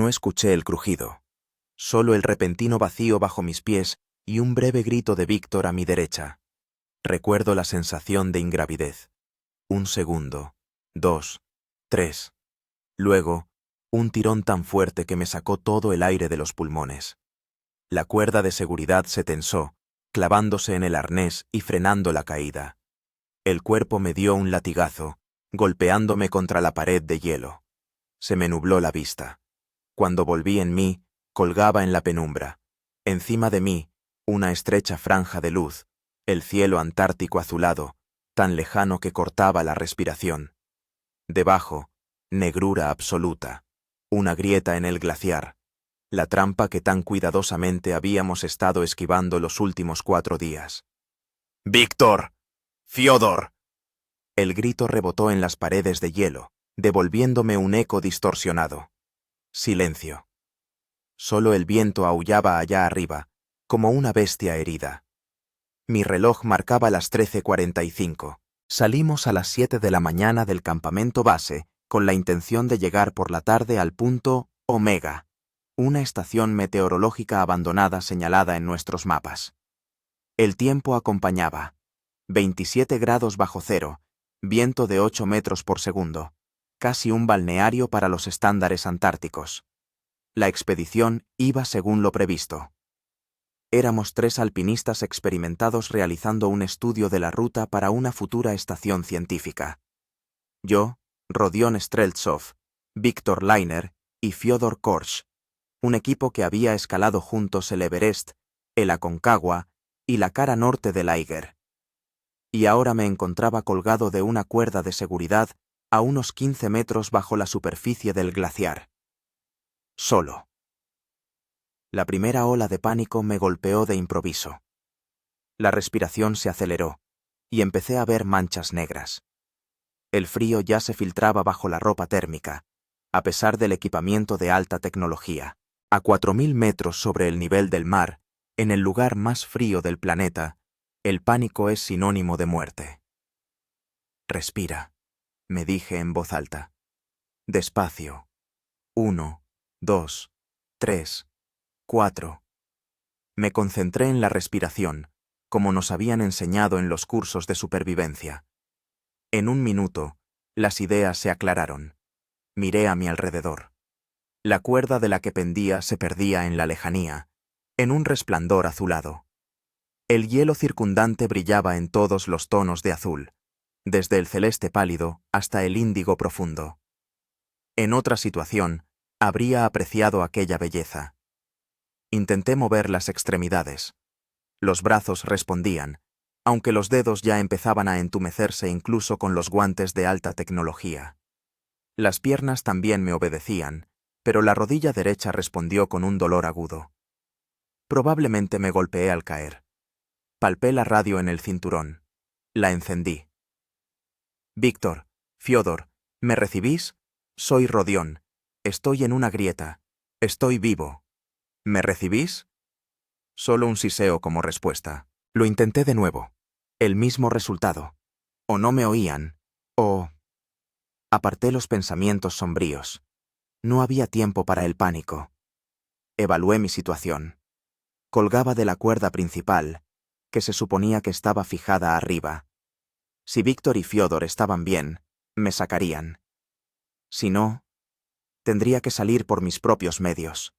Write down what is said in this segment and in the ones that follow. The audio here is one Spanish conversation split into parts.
No escuché el crujido, solo el repentino vacío bajo mis pies y un breve grito de Víctor a mi derecha. Recuerdo la sensación de ingravidez. 1 segundo, 2, 3. Luego, un tirón tan fuerte que me sacó todo el aire de los pulmones. La cuerda de seguridad se tensó, clavándose en el arnés y frenando la caída. El cuerpo me dio un latigazo, golpeándome contra la pared de hielo. Se me nubló la vista. Cuando volví en mí, colgaba en la penumbra. Encima de mí, una estrecha franja de luz, el cielo antártico azulado, tan lejano que cortaba la respiración. Debajo, negrura absoluta, una grieta en el glaciar, la trampa que tan cuidadosamente habíamos estado esquivando los últimos 4 días. ¡Víctor! ¡Fiodor! El grito rebotó en las paredes de hielo, devolviéndome un eco distorsionado. Silencio. Solo el viento aullaba allá arriba, como una bestia herida. Mi reloj marcaba las 13:45. Salimos a las 7 de la mañana del campamento base con la intención de llegar por la tarde al punto Omega, una estación meteorológica abandonada señalada en nuestros mapas. El tiempo acompañaba. 27 grados bajo cero, viento de 8 metros por segundo, casi un balneario para los estándares antárticos. La expedición iba según lo previsto. Éramos 3 alpinistas experimentados realizando un estudio de la ruta para una futura estación científica. Yo, Rodion Streltsov, Víctor Leiner y Fiodor Korsh, un equipo que había escalado juntos el Everest, el Aconcagua y la cara norte del Eiger. Y ahora me encontraba colgado de una cuerda de seguridad a unos 15 metros bajo la superficie del glaciar. Solo. La primera ola de pánico me golpeó de improviso. La respiración se aceleró, y empecé a ver manchas negras. El frío ya se filtraba bajo la ropa térmica, a pesar del equipamiento de alta tecnología. A 4.000 metros sobre el nivel del mar, en el lugar más frío del planeta, el pánico es sinónimo de muerte. Respira, me dije en voz alta. Despacio. 1, 2, 3, 4. Me concentré en la respiración, como nos habían enseñado en los cursos de supervivencia. En 1 minuto, las ideas se aclararon. Miré a mi alrededor. La cuerda de la que pendía se perdía en la lejanía, en un resplandor azulado. El hielo circundante brillaba en todos los tonos de azul, desde el celeste pálido hasta el índigo profundo. En otra situación, habría apreciado aquella belleza. Intenté mover las extremidades. Los brazos respondían, aunque los dedos ya empezaban a entumecerse incluso con los guantes de alta tecnología. Las piernas también me obedecían, pero la rodilla derecha respondió con un dolor agudo. Probablemente me golpeé al caer. Palpé la radio en el cinturón. La encendí. Víctor, Fiodor, ¿me recibís? Soy Rodion. Estoy en una grieta. Estoy vivo. ¿Me recibís? Solo un siseo como respuesta. Lo intenté de nuevo. El mismo resultado. O no me oían, o... Aparté los pensamientos sombríos. No había tiempo para el pánico. Evalué mi situación. Colgaba de la cuerda principal, que se suponía que estaba fijada arriba. Si Víctor y Fiodor estaban bien, me sacarían. Si no, tendría que salir por mis propios medios.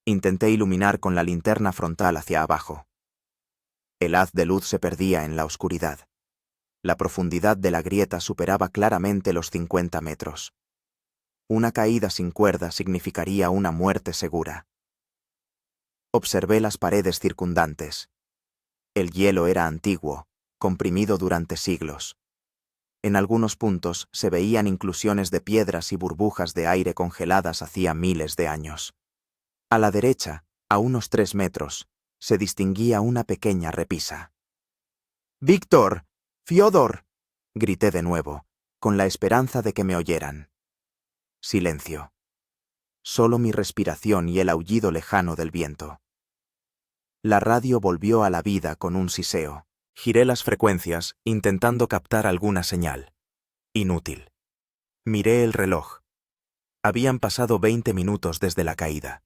Intenté iluminar con la linterna frontal hacia abajo. El haz de luz se perdía en la oscuridad. La profundidad de la grieta superaba claramente los 50 metros. Una caída sin cuerda significaría una muerte segura. Observé las paredes circundantes. El hielo era antiguo, comprimido durante siglos. En algunos puntos se veían inclusiones de piedras y burbujas de aire congeladas hacía miles de años. A la derecha, a unos 3 metros, se distinguía una pequeña repisa. ¡Víctor! ¡Fiodor! Grité de nuevo, con la esperanza de que me oyeran. Silencio. Solo mi respiración y el aullido lejano del viento. La radio volvió a la vida con un siseo. Giré las frecuencias, intentando captar alguna señal. Inútil. Miré el reloj. Habían pasado 20 minutos desde la caída.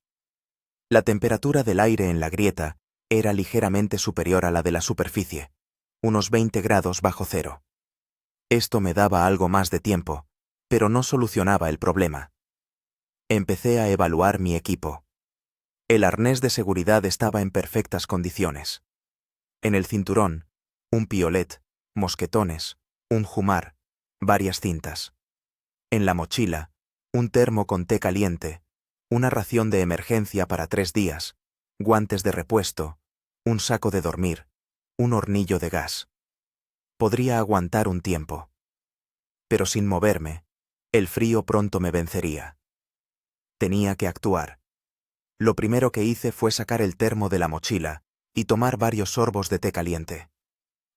La temperatura del aire en la grieta era ligeramente superior a la de la superficie, unos 20 grados bajo cero. Esto me daba algo más de tiempo, pero no solucionaba el problema. Empecé a evaluar mi equipo. El arnés de seguridad estaba en perfectas condiciones. En el cinturón, un piolet, mosquetones, un jumar, varias cintas. En la mochila, un termo con té caliente, una ración de emergencia para 3 días, guantes de repuesto, un saco de dormir, un hornillo de gas. Podría aguantar un tiempo. Pero sin moverme, el frío pronto me vencería. Tenía que actuar. Lo primero que hice fue sacar el termo de la mochila y tomar varios sorbos de té caliente.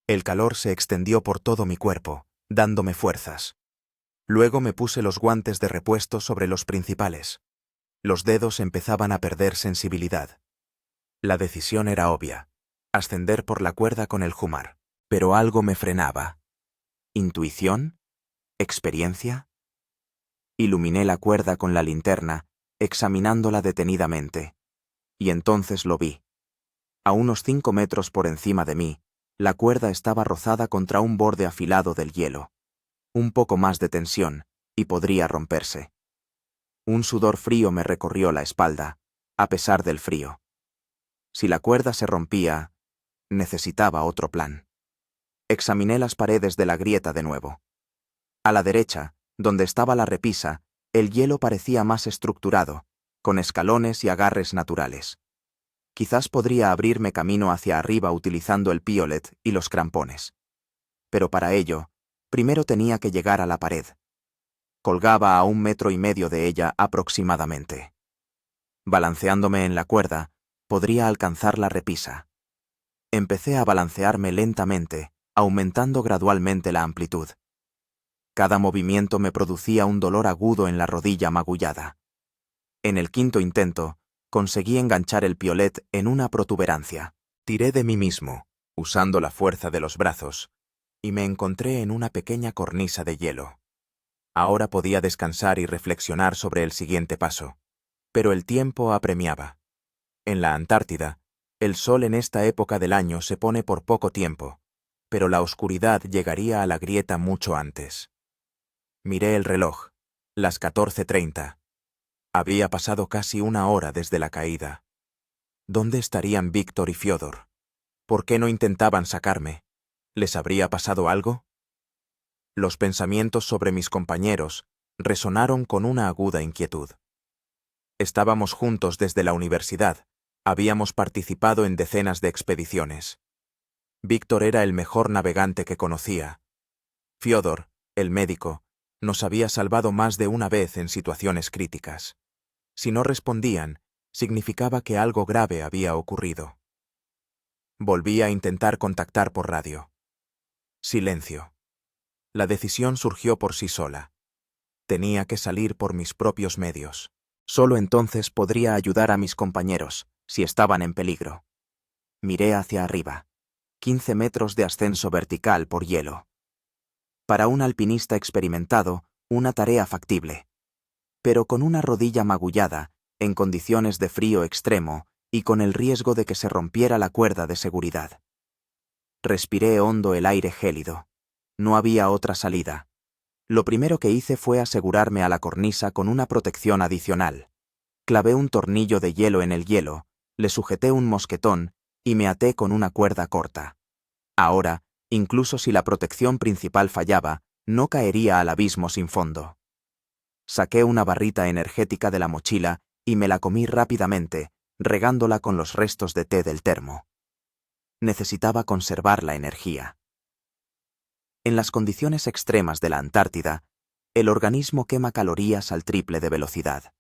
El calor se extendió por todo mi cuerpo, dándome fuerzas. Luego me puse los guantes de repuesto sobre los principales. Los dedos empezaban a perder sensibilidad. La decisión era obvia: ascender por la cuerda con el jumar. Pero algo me frenaba. ¿Intuición? ¿Experiencia? Iluminé la cuerda con la linterna, examinándola detenidamente. Y entonces lo vi. A unos 5 metros por encima de mí, la cuerda estaba rozada contra un borde afilado del hielo. Un poco más de tensión, y podría romperse. Un sudor frío me recorrió la espalda, a pesar del frío. Si la cuerda se rompía, necesitaba otro plan. Examiné las paredes de la grieta de nuevo. A la derecha, donde estaba la repisa, el hielo parecía más estructurado, con escalones y agarres naturales. Quizás podría abrirme camino hacia arriba utilizando el piolet y los crampones. Pero para ello, primero tenía que llegar a la pared. Colgaba a 1,5 metros de ella aproximadamente. Balanceándome en la cuerda, podría alcanzar la repisa. Empecé a balancearme lentamente, aumentando gradualmente la amplitud. Cada movimiento me producía un dolor agudo en la rodilla magullada. En el 5.º intento, conseguí enganchar el piolet en una protuberancia. Tiré de mí mismo, usando la fuerza de los brazos, y me encontré en una pequeña cornisa de hielo. Ahora podía descansar y reflexionar sobre el siguiente paso. Pero el tiempo apremiaba. En la Antártida, el sol en esta época del año se pone por poco tiempo, pero la oscuridad llegaría a la grieta mucho antes. Miré el reloj, las 14:30. Había pasado casi 1 hora desde la caída. ¿Dónde estarían Víctor y Fiódor? ¿Por qué no intentaban sacarme? ¿Les habría pasado algo? Los pensamientos sobre mis compañeros resonaron con una aguda inquietud. Estábamos juntos desde la universidad, habíamos participado en decenas de expediciones. Víctor era el mejor navegante que conocía. Fiódor, el médico, nos había salvado más de una vez en situaciones críticas. Si no respondían, significaba que algo grave había ocurrido. Volví a intentar contactar por radio. Silencio. La decisión surgió por sí sola. Tenía que salir por mis propios medios. Solo entonces podría ayudar a mis compañeros, si estaban en peligro. Miré hacia arriba. 15 metros de ascenso vertical por hielo. Para un alpinista experimentado, una tarea factible. Pero con una rodilla magullada, en condiciones de frío extremo y con el riesgo de que se rompiera la cuerda de seguridad. Respiré hondo el aire gélido. No había otra salida. Lo primero que hice fue asegurarme a la cornisa con una protección adicional. Clavé un tornillo de hielo en el hielo, le sujeté un mosquetón y me até con una cuerda corta. Ahora, incluso si la protección principal fallaba, no caería al abismo sin fondo. Saqué una barrita energética de la mochila y me la comí rápidamente, regándola con los restos de té del termo. Necesitaba conservar la energía. En las condiciones extremas de la Antártida, el organismo quema calorías al triple de velocidad.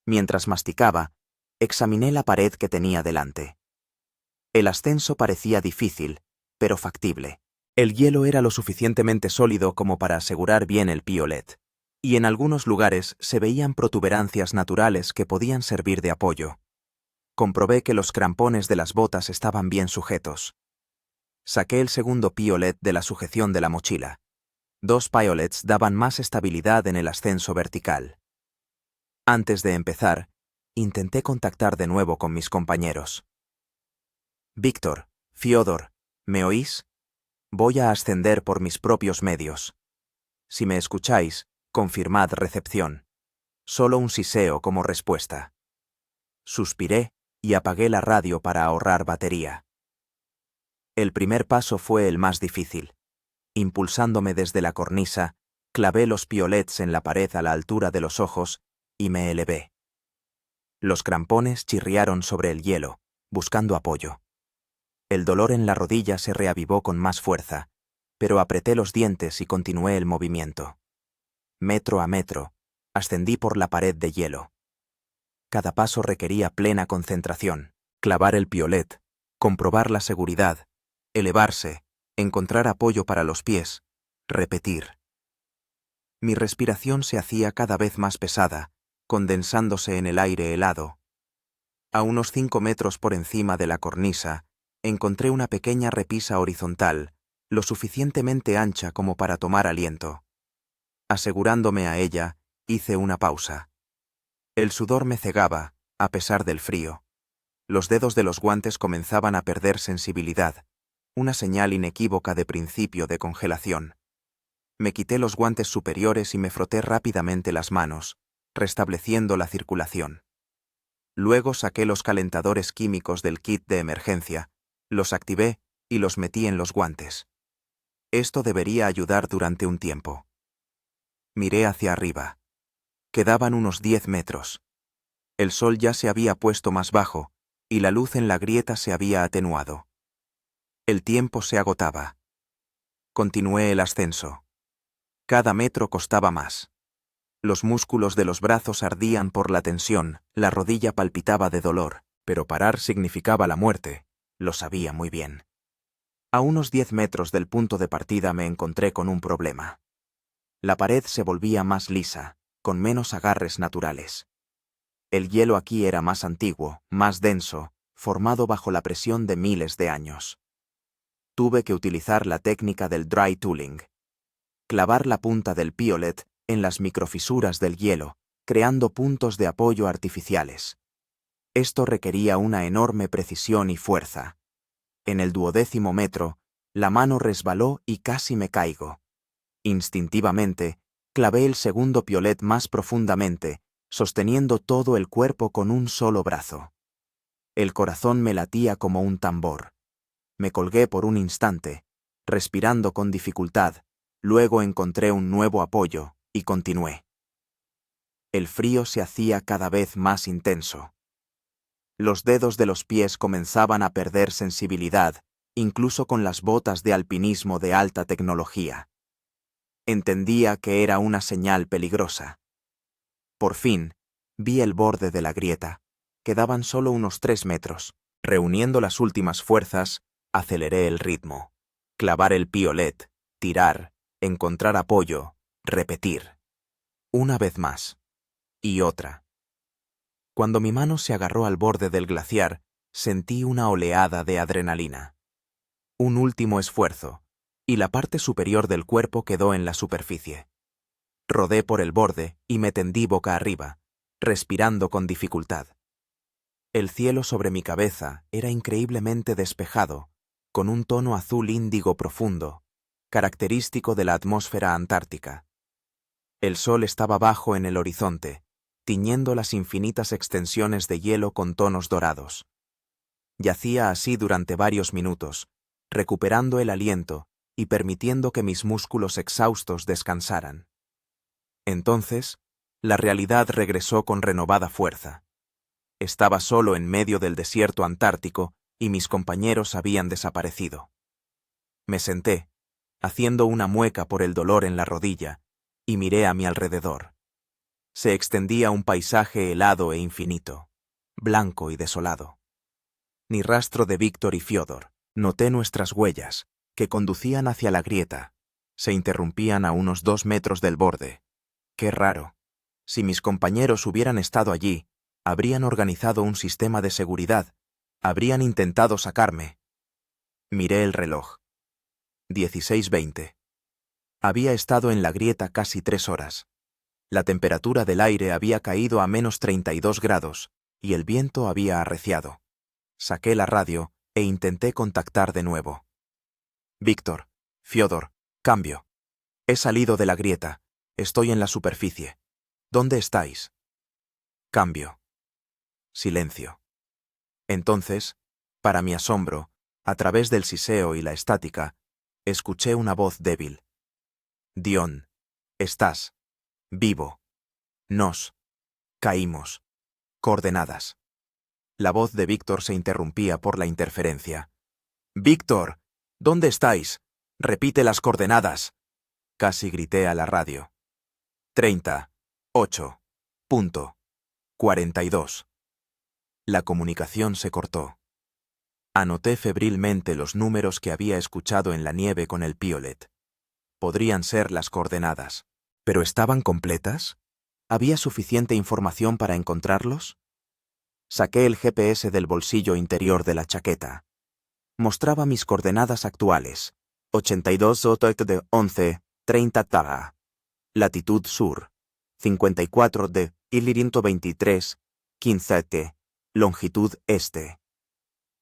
Mientras masticaba, examiné la pared que tenía delante. El ascenso parecía difícil, pero factible. El hielo era lo suficientemente sólido como para asegurar bien el piolet, y en algunos lugares se veían protuberancias naturales que podían servir de apoyo. Comprobé que los crampones de las botas estaban bien sujetos. Saqué el segundo piolet de la sujeción de la mochila. 2 piolets daban más estabilidad en el ascenso vertical. Antes de empezar, intenté contactar de nuevo con mis compañeros. Víctor, Fiodor, ¿me oís? Voy a ascender por mis propios medios. Si me escucháis, confirmad recepción. Solo un siseo como respuesta. Suspiré y apagué la radio para ahorrar batería. El primer paso fue el más difícil. Impulsándome desde la cornisa, clavé los piolets en la pared a la altura de los ojos y me elevé. Los crampones chirriaron sobre el hielo, buscando apoyo. El dolor en la rodilla se reavivó con más fuerza, pero apreté los dientes y continué el movimiento. Metro a metro, ascendí por la pared de hielo. Cada paso requería plena concentración. Clavar el piolet, comprobar la seguridad, elevarse, encontrar apoyo para los pies, repetir. Mi respiración se hacía cada vez más pesada, condensándose en el aire helado. A unos 5 metros por encima de la cornisa, encontré una pequeña repisa horizontal, lo suficientemente ancha como para tomar aliento. Asegurándome a ella, hice una pausa. El sudor me cegaba, a pesar del frío. Los dedos de los guantes comenzaban a perder sensibilidad, una señal inequívoca de principio de congelación. Me quité los guantes superiores y me froté rápidamente las manos, restableciendo la circulación. Luego saqué los calentadores químicos del kit de emergencia, los activé y los metí en los guantes. Esto debería ayudar durante un tiempo. Miré hacia arriba. Quedaban unos 10 metros. El sol ya se había puesto más bajo, y la luz en la grieta se había atenuado. El tiempo se agotaba. Continué el ascenso. Cada metro costaba más. Los músculos de los brazos ardían por la tensión, la rodilla palpitaba de dolor, pero parar significaba la muerte, lo sabía muy bien. A unos 10 metros del punto de partida me encontré con un problema. La pared se volvía más lisa, con menos agarres naturales. El hielo aquí era más antiguo, más denso, formado bajo la presión de miles de años. Tuve que utilizar la técnica del dry tooling. Clavar la punta del piolet en las microfisuras del hielo, creando puntos de apoyo artificiales. Esto requería una enorme precisión y fuerza. En el 12º metro, la mano resbaló y casi me caigo. Instintivamente, clavé el segundo piolet más profundamente, sosteniendo todo el cuerpo con un solo brazo. El corazón me latía como un tambor. Me colgué por un instante, respirando con dificultad, luego encontré un nuevo apoyo y continué. El frío se hacía cada vez más intenso. Los dedos de los pies comenzaban a perder sensibilidad, incluso con las botas de alpinismo de alta tecnología. Entendía que era una señal peligrosa. Por fin, vi el borde de la grieta. Quedaban solo unos 3 metros. Reuniendo las últimas fuerzas, aceleré el ritmo. Clavar el piolet, tirar, encontrar apoyo, repetir. Una vez más. Y otra. Cuando mi mano se agarró al borde del glaciar, sentí una oleada de adrenalina. Un último esfuerzo, y la parte superior del cuerpo quedó en la superficie. Rodé por el borde y me tendí boca arriba, respirando con dificultad. El cielo sobre mi cabeza era increíblemente despejado, con un tono azul índigo profundo, característico de la atmósfera antártica. El sol estaba bajo en el horizonte, tiñendo las infinitas extensiones de hielo con tonos dorados. Yacía así durante varios minutos, recuperando el aliento y permitiendo que mis músculos exhaustos descansaran. Entonces, la realidad regresó con renovada fuerza. Estaba solo en medio del desierto antártico y mis compañeros habían desaparecido. Me senté, haciendo una mueca por el dolor en la rodilla, y miré a mi alrededor. Se extendía un paisaje helado e infinito, blanco y desolado. Ni rastro de Víctor y Fiodor. Noté nuestras huellas, que conducían hacia la grieta. Se interrumpían a unos 2 metros del borde. Qué raro. Si mis compañeros hubieran estado allí, habrían organizado un sistema de seguridad, habrían intentado sacarme. Miré el reloj. 16:20. Había estado en la grieta casi 3 horas. La temperatura del aire había caído a menos 32 grados, y el viento había arreciado. Saqué la radio e intenté contactar de nuevo. Víctor, Fiodor, cambio. He salido de la grieta. Estoy en la superficie. ¿Dónde estáis? Cambio. Silencio. Entonces, para mi asombro, a través del siseo y la estática, escuché una voz débil. Dion, estás vivo. Nos caímos. Coordenadas. La voz de Víctor se interrumpía por la interferencia. Víctor, ¿dónde estáis? Repite las coordenadas. Casi grité a la radio. 38.42. La comunicación se cortó. Anoté febrilmente los números que había escuchado en la nieve con el piolet. Podrían ser las coordenadas. ¿Pero estaban completas? ¿Había suficiente información para encontrarlos? Saqué el GPS del bolsillo interior de la chaqueta. Mostraba mis coordenadas actuales. 82 de 11, 30 Tara. Latitud sur. 54 de 123, 15 T. Longitud este.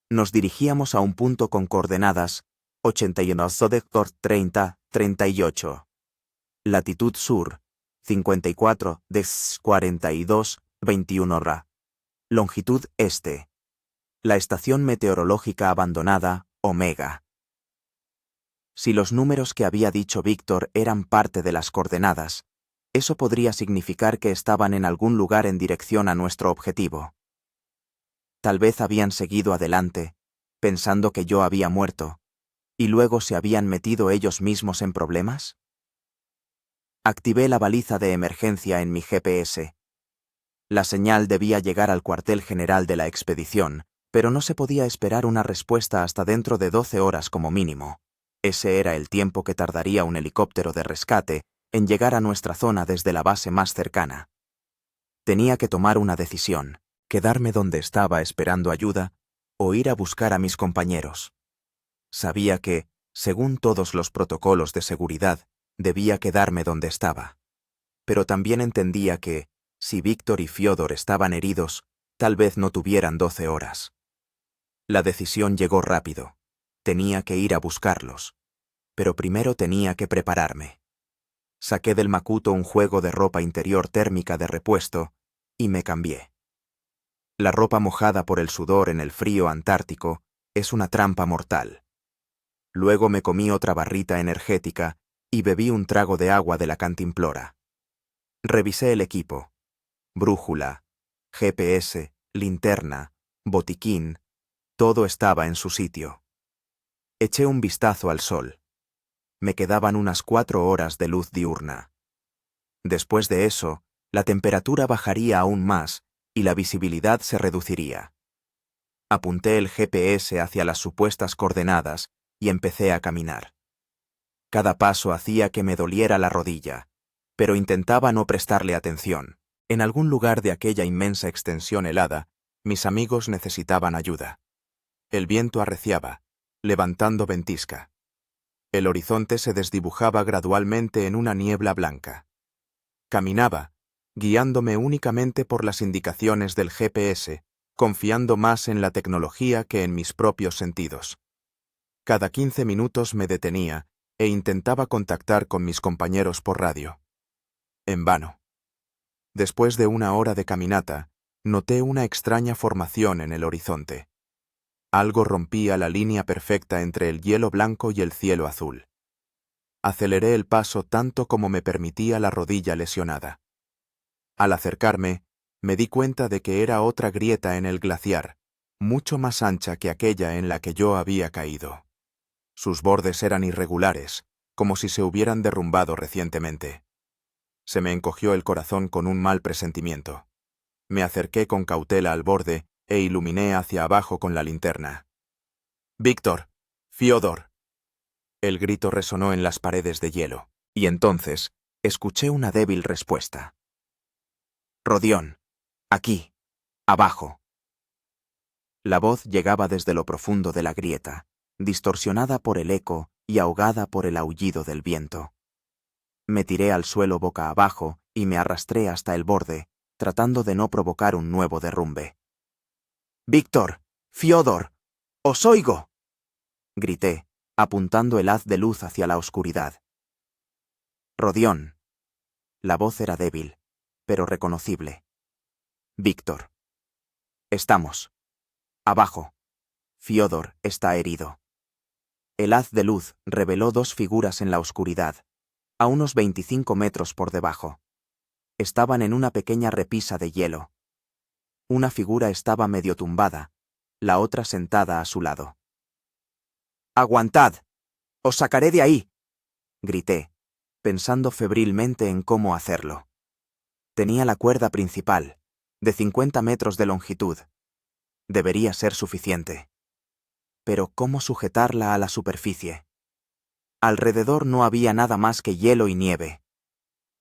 Nos dirigíamos a un punto con coordenadas 81 de 30, 38. Latitud sur. 54 de 42, 21 Ra. Longitud este. La estación meteorológica abandonada, Omega. Si los números que había dicho Víctor eran parte de las coordenadas, eso podría significar que estaban en algún lugar en dirección a nuestro objetivo. Tal vez habían seguido adelante, pensando que yo había muerto, y luego se habían metido ellos mismos en problemas. Activé la baliza de emergencia en mi GPS. La señal debía llegar al cuartel general de la expedición, pero no se podía esperar una respuesta hasta dentro de 12 horas como mínimo. Ese era el tiempo que tardaría un helicóptero de rescate en llegar a nuestra zona desde la base más cercana. Tenía que tomar una decisión, quedarme donde estaba esperando ayuda o ir a buscar a mis compañeros. Sabía que, según todos los protocolos de seguridad, debía quedarme donde estaba. Pero también entendía que, si Víctor y Fiodor estaban heridos, tal vez no tuvieran 12 horas. La decisión llegó rápido. Tenía que ir a buscarlos. Pero primero tenía que prepararme. Saqué del macuto un juego de ropa interior térmica de repuesto y me cambié. La ropa mojada por el sudor en el frío antártico es una trampa mortal. Luego me comí otra barrita energética y bebí un trago de agua de la cantimplora. Revisé el equipo. Brújula, GPS, linterna, botiquín, todo estaba en su sitio. Eché un vistazo al sol. Me quedaban unas 4 horas de luz diurna. Después de eso, la temperatura bajaría aún más y la visibilidad se reduciría. Apunté el GPS hacia las supuestas coordenadas y empecé a caminar. Cada paso hacía que me doliera la rodilla, pero intentaba no prestarle atención. En algún lugar de aquella inmensa extensión helada, mis amigos necesitaban ayuda. El viento arreciaba, levantando ventisca. El horizonte se desdibujaba gradualmente en una niebla blanca. Caminaba, guiándome únicamente por las indicaciones del GPS, confiando más en la tecnología que en mis propios sentidos. Cada 15 minutos me detenía e intentaba contactar con mis compañeros por radio. En vano. Después de una hora de caminata, noté una extraña formación en el horizonte. Algo rompía la línea perfecta entre el hielo blanco y el cielo azul. Aceleré el paso tanto como me permitía la rodilla lesionada. Al acercarme, me di cuenta de que era otra grieta en el glaciar, mucho más ancha que aquella en la que yo había caído. Sus bordes eran irregulares, como si se hubieran derrumbado recientemente. Se me encogió el corazón con un mal presentimiento. Me acerqué con cautela al borde e iluminé hacia abajo con la linterna. «Víctor, Fiodor». El grito resonó en las paredes de hielo, y entonces escuché una débil respuesta. «Rodión, aquí, abajo». La voz llegaba desde lo profundo de la grieta, distorsionada por el eco y ahogada por el aullido del viento. Me tiré al suelo boca abajo y me arrastré hasta el borde, tratando de no provocar un nuevo derrumbe. «¡Víctor! ¡Fiódor! ¡Os oigo!», grité, apuntando el haz de luz hacia la oscuridad. «Rodión». La voz era débil, pero reconocible. «Víctor. Estamos. Abajo. Fiódor está herido». El haz de luz reveló dos figuras en la oscuridad, a unos 25 metros por debajo. Estaban en una pequeña repisa de hielo. Una figura estaba medio tumbada, la otra sentada a su lado. «¡Aguantad! ¡Os sacaré de ahí!», grité, pensando febrilmente en cómo hacerlo. Tenía la cuerda principal, de 50 metros de longitud. Debería ser suficiente. Pero ¿cómo sujetarla a la superficie? Alrededor no había nada más que hielo y nieve.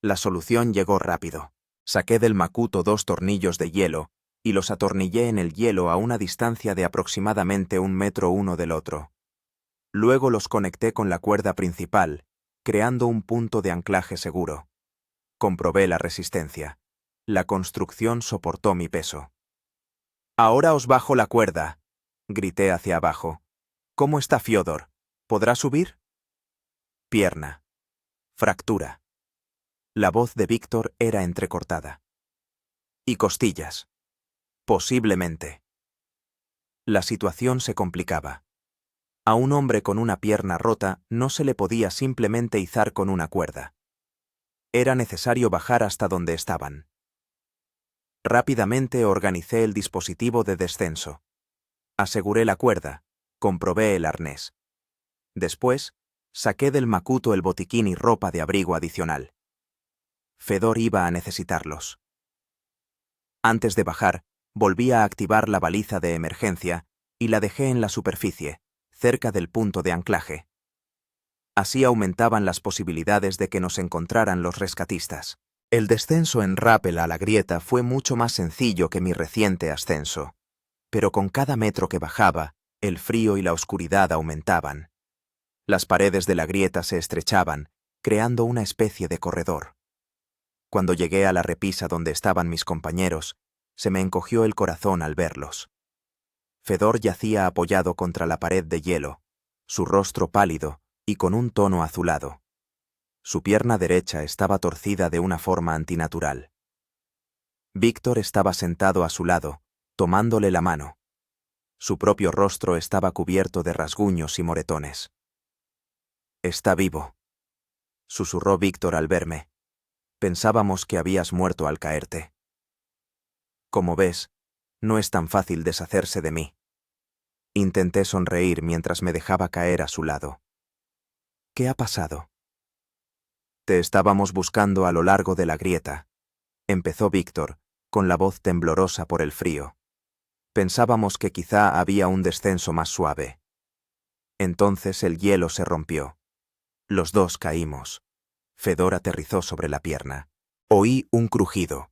La solución llegó rápido. Saqué del macuto 2 tornillos de hielo y los atornillé en el hielo a una distancia de aproximadamente 1 metro uno del otro. Luego los conecté con la cuerda principal, creando un punto de anclaje seguro. Comprobé la resistencia. La construcción soportó mi peso. «Ahora os bajo la cuerda», grité hacia abajo. «¿Cómo está Fiódor? ¿Podrá subir?». «Pierna. Fractura». La voz de Víctor era entrecortada. «¿Y costillas?». «Posiblemente». La situación se complicaba. A un hombre con una pierna rota no se le podía simplemente izar con una cuerda. Era necesario bajar hasta donde estaban. Rápidamente organicé el dispositivo de descenso. Aseguré la cuerda, comprobé el arnés. Después, saqué del macuto el botiquín y ropa de abrigo adicional. Fedor iba a necesitarlos. Antes de bajar, volví a activar la baliza de emergencia y la dejé en la superficie, cerca del punto de anclaje. Así aumentaban las posibilidades de que nos encontraran los rescatistas. El descenso en rappel a la grieta fue mucho más sencillo que mi reciente ascenso, pero con cada metro que bajaba, el frío y la oscuridad aumentaban. Las paredes de la grieta se estrechaban, creando una especie de corredor. Cuando llegué a la repisa donde estaban mis compañeros, se me encogió el corazón al verlos. Fedor yacía apoyado contra la pared de hielo, su rostro pálido y con un tono azulado. Su pierna derecha estaba torcida de una forma antinatural. Víctor estaba sentado a su lado, tomándole la mano. Su propio rostro estaba cubierto de rasguños y moretones. «Está vivo», susurró Víctor al verme. «Pensábamos que habías muerto al caerte». «Como ves, no es tan fácil deshacerse de mí». Intenté sonreír mientras me dejaba caer a su lado. «¿Qué ha pasado?». «Te estábamos buscando a lo largo de la grieta», empezó Víctor, con la voz temblorosa por el frío. «Pensábamos que quizá había un descenso más suave». Entonces el hielo se rompió. Los dos caímos. Fedor aterrizó sobre la pierna. Oí un crujido.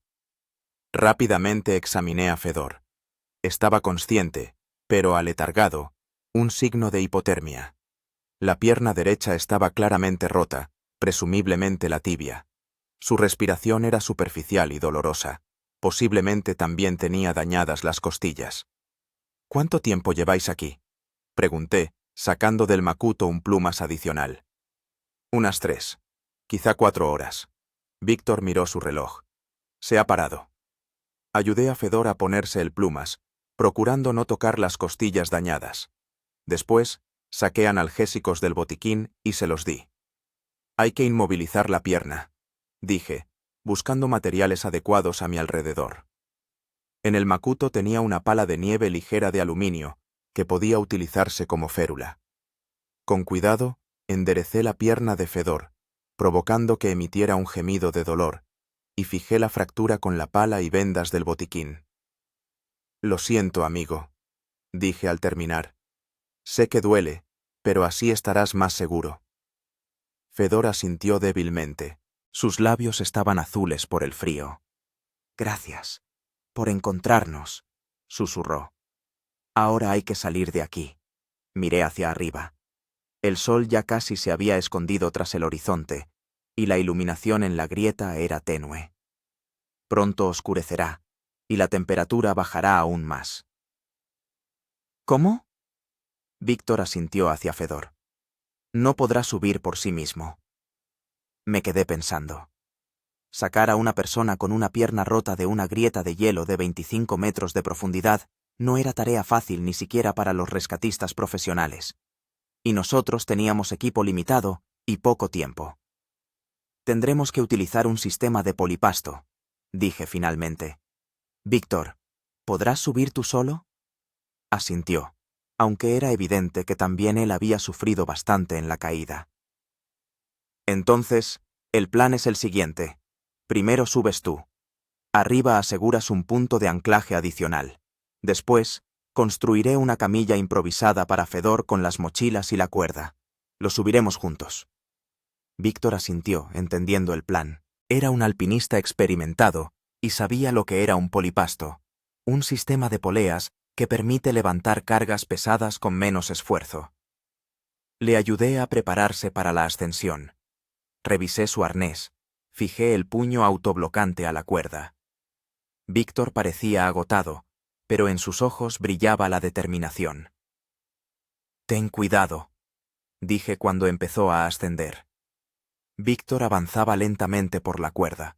Rápidamente examiné a Fedor. Estaba consciente, pero aletargado, un signo de hipotermia. La pierna derecha estaba claramente rota, presumiblemente la tibia. Su respiración era superficial y dolorosa. Posiblemente también tenía dañadas las costillas. «¿Cuánto tiempo lleváis aquí?», pregunté, sacando del macuto un plumas adicional. «Unas 3, quizá 4 horas». Víctor miró su reloj. «Se ha parado». Ayudé a Fedor a ponerse el plumas, procurando no tocar las costillas dañadas. Después, saqué analgésicos del botiquín y se los di. «Hay que inmovilizar la pierna», dije, buscando materiales adecuados a mi alrededor. En el macuto tenía una pala de nieve ligera de aluminio, que podía utilizarse como férula. Con cuidado, enderecé la pierna de Fedor, provocando que emitiera un gemido de dolor, y fijé la fractura con la pala y vendas del botiquín. «Lo siento, amigo», dije al terminar. «Sé que duele, pero así estarás más seguro». Fedor asintió débilmente. Sus labios estaban azules por el frío. «Gracias por encontrarnos», susurró. «Ahora hay que salir de aquí». Miré hacia arriba. El sol ya casi se había escondido tras el horizonte, y la iluminación en la grieta era tenue. Pronto oscurecerá, y la temperatura bajará aún más. ¿Cómo? Víctor asintió hacia Fedor. No podrá subir por sí mismo. Me quedé pensando. Sacar a una persona con una pierna rota de una grieta de hielo de 25 metros de profundidad no era tarea fácil ni siquiera para los rescatistas profesionales. Y nosotros teníamos equipo limitado y poco tiempo. Tendremos que utilizar un sistema de polipasto, dije finalmente. Víctor, ¿podrás subir tú solo? Asintió, aunque era evidente que también él había sufrido bastante en la caída. Entonces, el plan es el siguiente. Primero subes tú. Arriba aseguras un punto de anclaje adicional. Después, construiré una camilla improvisada para Fedor con las mochilas y la cuerda. Lo subiremos juntos. Víctor asintió, entendiendo el plan. Era un alpinista experimentado y sabía lo que era un polipasto, un sistema de poleas que permite levantar cargas pesadas con menos esfuerzo. Le ayudé a prepararse para la ascensión. Revisé su arnés, fijé el puño autoblocante a la cuerda. Víctor parecía agotado, pero en sus ojos brillaba la determinación. «Ten cuidado», dije cuando empezó a ascender. Víctor avanzaba lentamente por la cuerda.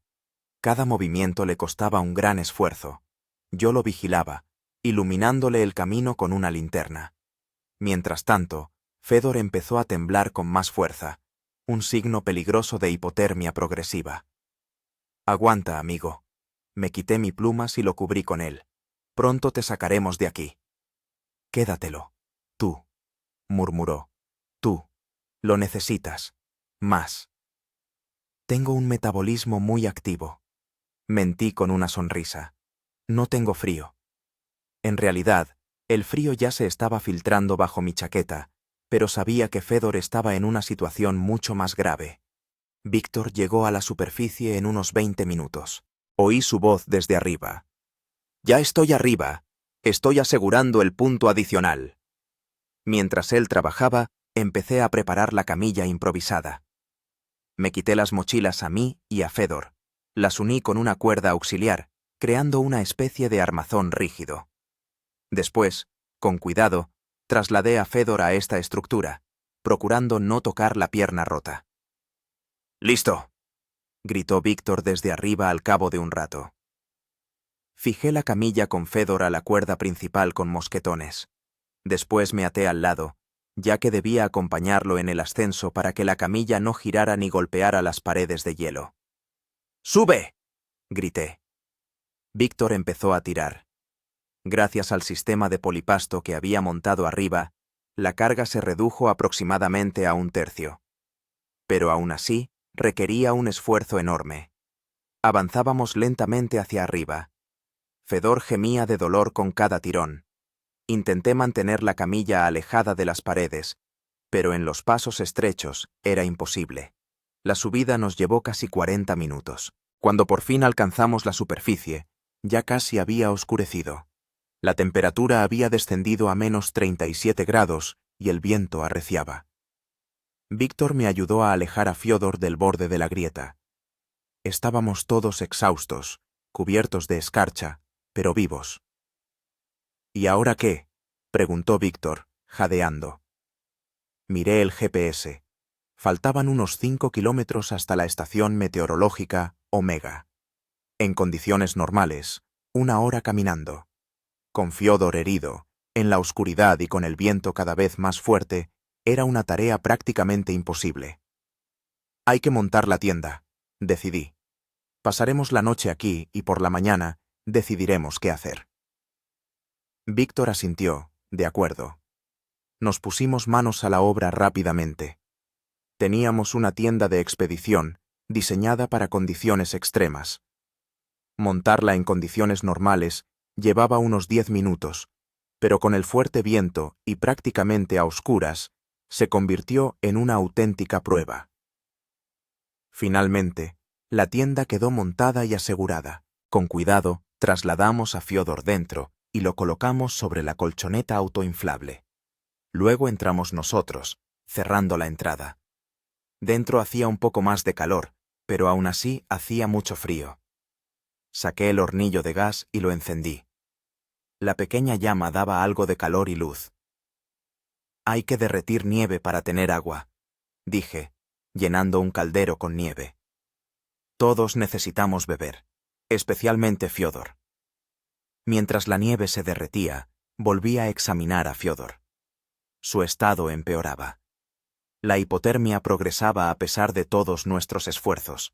Cada movimiento le costaba un gran esfuerzo. Yo lo vigilaba, iluminándole el camino con una linterna. Mientras tanto, Fedor empezó a temblar con más fuerza, un signo peligroso de hipotermia progresiva. «Aguanta, amigo». Me quité mi plumas y lo cubrí con él. «Pronto te sacaremos de aquí». «Quédatelo. Tú», murmuró. «Tú. Lo necesitas. Más». «Tengo un metabolismo muy activo». Mentí con una sonrisa. «No tengo frío». En realidad, el frío ya se estaba filtrando bajo mi chaqueta, pero sabía que Fedor estaba en una situación mucho más grave. Víctor llegó a la superficie en unos 20 minutos. Oí su voz desde arriba. «Ya estoy arriba. Estoy asegurando el punto adicional». Mientras él trabajaba, empecé a preparar la camilla improvisada. Me quité las mochilas a mí y a Fedor. Las uní con una cuerda auxiliar, creando una especie de armazón rígido. Después, con cuidado, trasladé a Fedor a esta estructura, procurando no tocar la pierna rota. «¡Listo!», gritó Víctor desde arriba al cabo de un rato. Fijé la camilla con Fedor a la cuerda principal con mosquetones. Después me até al lado, ya que debía acompañarlo en el ascenso para que la camilla no girara ni golpeara las paredes de hielo. «¡Sube!», grité. Víctor empezó a tirar. Gracias al sistema de polipasto que había montado arriba, la carga se redujo aproximadamente a un tercio. Pero aún así, requería un esfuerzo enorme. Avanzábamos lentamente hacia arriba. Fedor gemía de dolor con cada tirón. Intenté mantener la camilla alejada de las paredes, pero en los pasos estrechos era imposible. La subida nos llevó casi 40 minutos. Cuando por fin alcanzamos la superficie, ya casi había oscurecido. La temperatura había descendido a menos 37 grados y el viento arreciaba. Víctor me ayudó a alejar a Fiodor del borde de la grieta. Estábamos todos exhaustos, cubiertos de escarcha, pero vivos. «¿Y ahora qué?», preguntó Víctor, jadeando. Miré el GPS. Faltaban unos 5 kilómetros hasta la estación meteorológica Omega. En condiciones normales, 1 hora caminando. Con Fiodor herido, en la oscuridad y con el viento cada vez más fuerte, era una tarea prácticamente imposible. «Hay que montar la tienda», decidí. «Pasaremos la noche aquí y por la mañana decidiremos qué hacer». Víctor asintió, de acuerdo. Nos pusimos manos a la obra rápidamente. Teníamos una tienda de expedición diseñada para condiciones extremas. Montarla en condiciones normales llevaba unos 10 minutos, pero con el fuerte viento y prácticamente a oscuras, se convirtió en una auténtica prueba. Finalmente, la tienda quedó montada y asegurada. Con cuidado, trasladamos a Fiodor dentro y lo colocamos sobre la colchoneta autoinflable. Luego entramos nosotros, cerrando la entrada. Dentro hacía un poco más de calor, pero aún así hacía mucho frío. Saqué el hornillo de gas y lo encendí. La pequeña llama daba algo de calor y luz. Hay que derretir nieve para tener agua, dije, llenando un caldero con nieve. Todos necesitamos beber, especialmente Fiodor. Mientras la nieve se derretía, volví a examinar a Fiodor. Su estado empeoraba. La hipotermia progresaba a pesar de todos nuestros esfuerzos.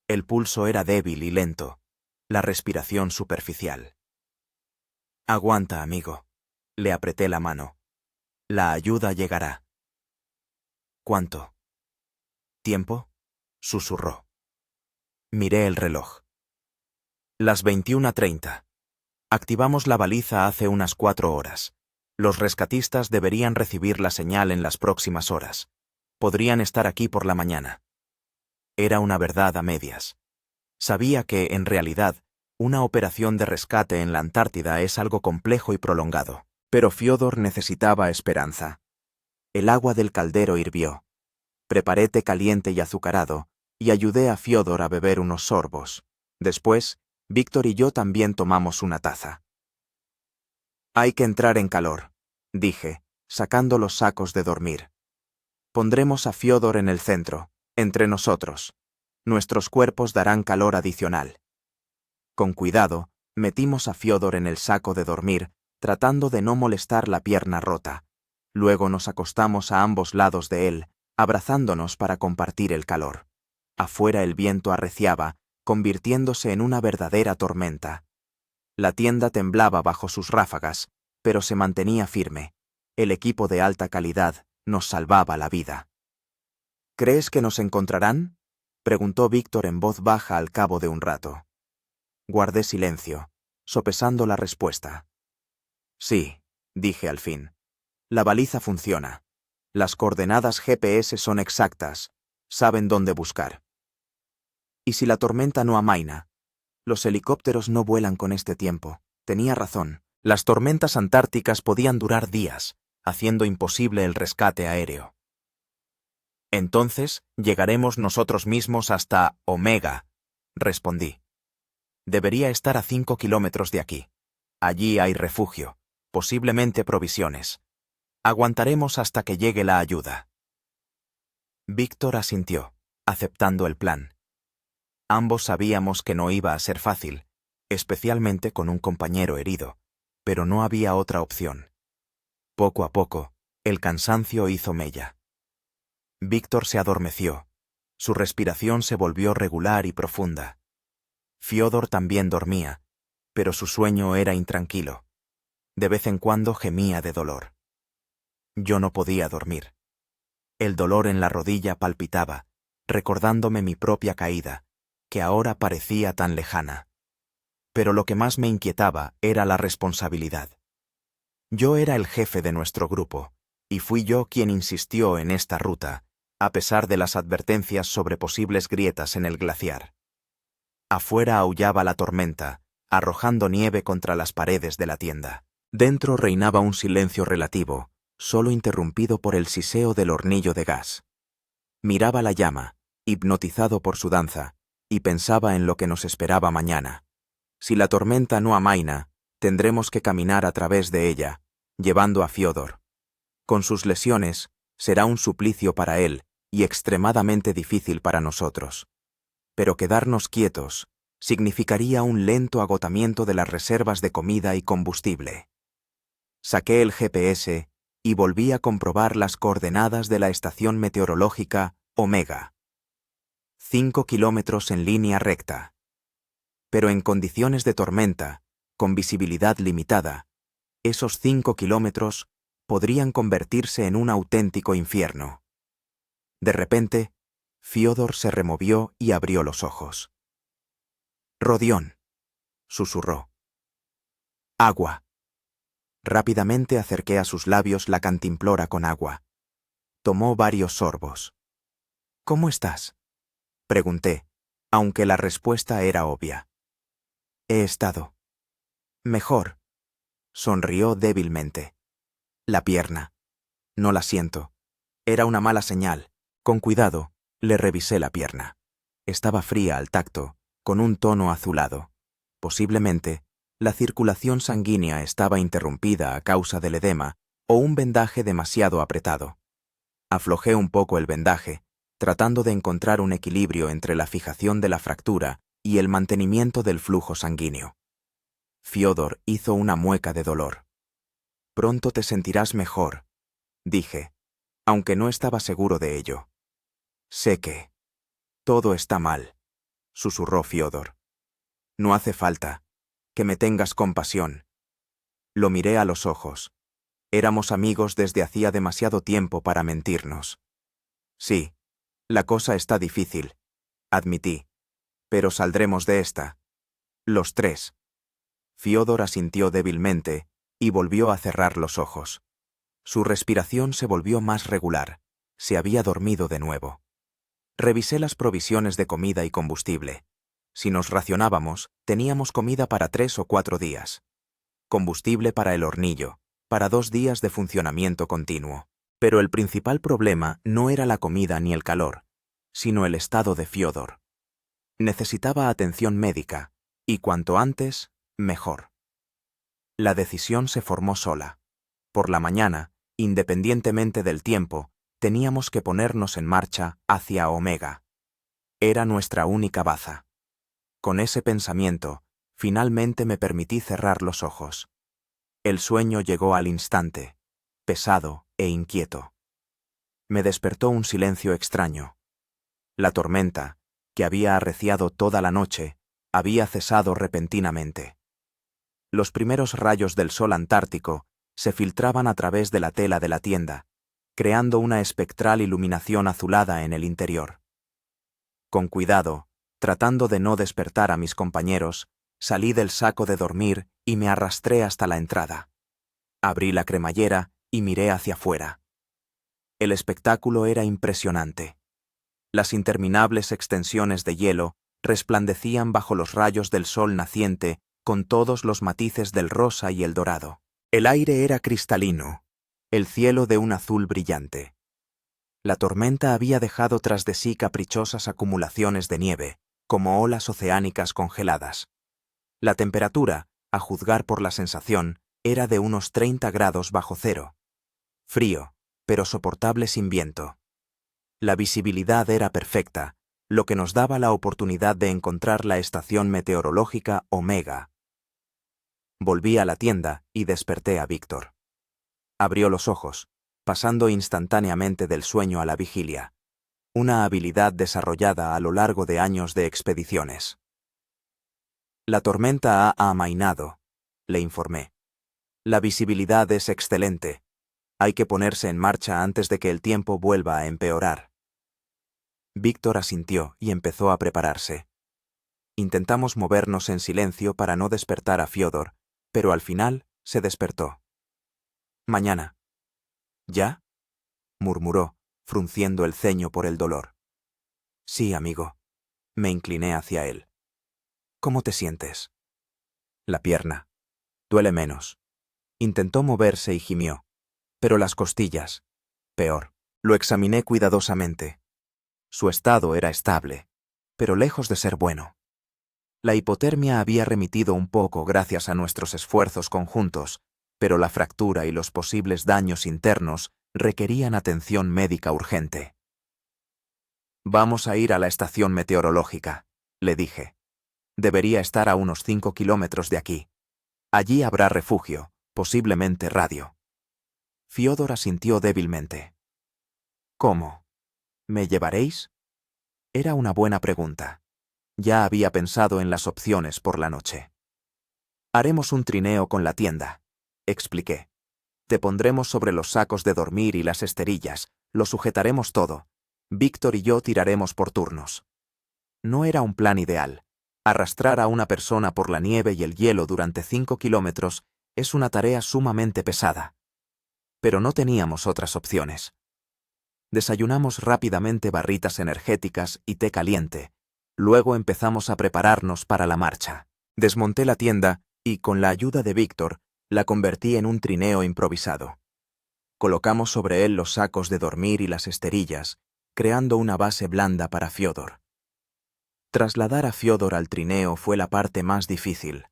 El pulso era débil y lento, la respiración superficial. Aguanta, amigo. Le apreté la mano. La ayuda llegará. ¿Cuánto tiempo? Susurró. Miré el reloj. Las 21:30. Activamos la baliza hace unas 4 horas. Los rescatistas deberían recibir la señal en las próximas horas. Podrían estar aquí por la mañana. Era una verdad a medias. Sabía que, en realidad, una operación de rescate en la Antártida es algo complejo y prolongado. Pero Fiodor necesitaba esperanza. El agua del caldero hirvió. Preparé té caliente y azucarado, y ayudé a Fiodor a beber unos sorbos. Después, Víctor y yo también tomamos una taza. Hay que entrar en calor, dije, sacando los sacos de dormir. Pondremos a Fiodor en el centro, entre nosotros. Nuestros cuerpos darán calor adicional. Con cuidado, metimos a Fiodor en el saco de dormir, tratando de no molestar la pierna rota. Luego nos acostamos a ambos lados de él, abrazándonos para compartir el calor. Afuera el viento arreciaba, convirtiéndose en una verdadera tormenta. La tienda temblaba bajo sus ráfagas, pero se mantenía firme. El equipo de alta calidad nos salvaba la vida. ¿Crees que nos encontrarán?, preguntó Víctor en voz baja al cabo de un rato. Guardé silencio, sopesando la respuesta. Sí, dije al fin. La baliza funciona. Las coordenadas GPS son exactas. Saben dónde buscar. ¿Y si la tormenta no amaina? Los helicópteros no vuelan con este tiempo. Tenía razón. Las tormentas antárticas podían durar días, haciendo imposible el rescate aéreo. Entonces, llegaremos nosotros mismos hasta Omega, respondí. Debería estar a 5 kilómetros de aquí. Allí hay refugio, posiblemente provisiones. Aguantaremos hasta que llegue la ayuda. Víctor asintió, aceptando el plan. Ambos sabíamos que no iba a ser fácil, especialmente con un compañero herido, pero no había otra opción. Poco a poco, el cansancio hizo mella. Víctor se adormeció. Su respiración se volvió regular y profunda. Fiodor también dormía, pero su sueño era intranquilo. De vez en cuando gemía de dolor. Yo no podía dormir. El dolor en la rodilla palpitaba, recordándome mi propia caída, que ahora parecía tan lejana. Pero lo que más me inquietaba era la responsabilidad. Yo era el jefe de nuestro grupo, y fui yo quien insistió en esta ruta, a pesar de las advertencias sobre posibles grietas en el glaciar. Afuera aullaba la tormenta, arrojando nieve contra las paredes de la tienda. Dentro reinaba un silencio relativo, solo interrumpido por el siseo del hornillo de gas. Miraba la llama, hipnotizado por su danza, y pensaba en lo que nos esperaba mañana. Si la tormenta no amaina, tendremos que caminar a través de ella, llevando a Fiodor. Con sus lesiones, será un suplicio para él y extremadamente difícil para nosotros. Pero quedarnos quietos significaría un lento agotamiento de las reservas de comida y combustible. Saqué el GPS y volví a comprobar las coordenadas de la estación meteorológica Omega. 5 kilómetros en línea recta. Pero en condiciones de tormenta, con visibilidad limitada, esos 5 kilómetros podrían convertirse en un auténtico infierno. De repente, Fiodor se removió y abrió los ojos. «Rodión», susurró. «Agua». Rápidamente acerqué a sus labios la cantimplora con agua. Tomó varios sorbos. «¿Cómo estás?», pregunté, aunque la respuesta era obvia. «He estado mejor», sonrió débilmente. «La pierna. No la siento. Era una mala señal. Con cuidado, le revisé la pierna. Estaba fría al tacto, con un tono azulado. Posiblemente, la circulación sanguínea estaba interrumpida a causa del edema o un vendaje demasiado apretado. Aflojé un poco el vendaje, tratando de encontrar un equilibrio entre la fijación de la fractura y el mantenimiento del flujo sanguíneo. Fiodor hizo una mueca de dolor. «Pronto te sentirás mejor», dije, aunque no estaba seguro de ello. «Sé que todo está mal», susurró Fiodor. «No hace falta que me tengas compasión». Lo miré a los ojos. Éramos amigos desde hacía demasiado tiempo para mentirnos. «Sí, la cosa está difícil», admití, «pero saldremos de esta. Los tres». Fiodor asintió débilmente y volvió a cerrar los ojos. Su respiración se volvió más regular. Se había dormido de nuevo. Revisé las provisiones de comida y combustible. Si nos racionábamos, teníamos comida para 3 o 4 días. Combustible para el hornillo, para 2 días de funcionamiento continuo. Pero el principal problema no era la comida ni el calor, sino el estado de Fiodor. Necesitaba atención médica, y cuanto antes, mejor. La decisión se formó sola. Por la mañana, independientemente del tiempo, teníamos que ponernos en marcha hacia Omega. Era nuestra única baza. Con ese pensamiento, finalmente me permití cerrar los ojos. El sueño llegó al instante, pesado e inquieto. Me despertó un silencio extraño. La tormenta, que había arreciado toda la noche, había cesado repentinamente. Los primeros rayos del sol antártico se filtraban a través de la tela de la tienda, creando una espectral iluminación azulada en el interior. Con cuidado, tratando de no despertar a mis compañeros, salí del saco de dormir y me arrastré hasta la entrada. Abrí la cremallera y miré hacia afuera. El espectáculo era impresionante. Las interminables extensiones de hielo resplandecían bajo los rayos del sol naciente con todos los matices del rosa y el dorado. El aire era cristalino, el cielo de un azul brillante. La tormenta había dejado tras de sí caprichosas acumulaciones de nieve, como olas oceánicas congeladas. La temperatura, a juzgar por la sensación, era de unos 30 grados bajo cero. Frío, pero soportable sin viento. La visibilidad era perfecta, lo que nos daba la oportunidad de encontrar la estación meteorológica Omega. Volví a la tienda y desperté a Víctor. Abrió los ojos, pasando instantáneamente del sueño a la vigilia, una habilidad desarrollada a lo largo de años de expediciones. «La tormenta ha amainado», le informé. «La visibilidad es excelente. Hay que ponerse en marcha antes de que el tiempo vuelva a empeorar». Víctor asintió y empezó a prepararse. Intentamos movernos en silencio para no despertar a Fiodor, pero al final se despertó. «Mañana». «¿Ya?», murmuró, frunciendo el ceño por el dolor. «Sí, amigo». Me incliné hacia él. «¿Cómo te sientes?» «La pierna. Duele menos». Intentó moverse y gimió. «Pero las costillas. Peor». Lo examiné cuidadosamente. Su estado era estable, pero lejos de ser bueno. La hipotermia había remitido un poco gracias a nuestros esfuerzos conjuntos, pero la fractura y los posibles daños internos requerían atención médica urgente. «Vamos a ir a la estación meteorológica», le dije. «Debería estar a unos 5 kilómetros de aquí. Allí habrá refugio, posiblemente radio». Fiodor asintió débilmente. «¿Cómo? ¿Me llevaréis?». Era una buena pregunta. Ya había pensado en las opciones por la noche. «Haremos un trineo con la tienda», expliqué. «Te pondremos sobre los sacos de dormir y las esterillas, lo sujetaremos todo. Víctor y yo tiraremos por turnos». No era un plan ideal. Arrastrar a una persona por la nieve y el hielo durante 5 kilómetros es una tarea sumamente pesada. Pero no teníamos otras opciones. Desayunamos rápidamente barritas energéticas y té caliente. Luego empezamos a prepararnos para la marcha. Desmonté la tienda y, con la ayuda de Víctor, la convertí en un trineo improvisado. Colocamos sobre él los sacos de dormir y las esterillas, creando una base blanda para Fiodor. Trasladar a Fiodor al trineo fue la parte más difícil.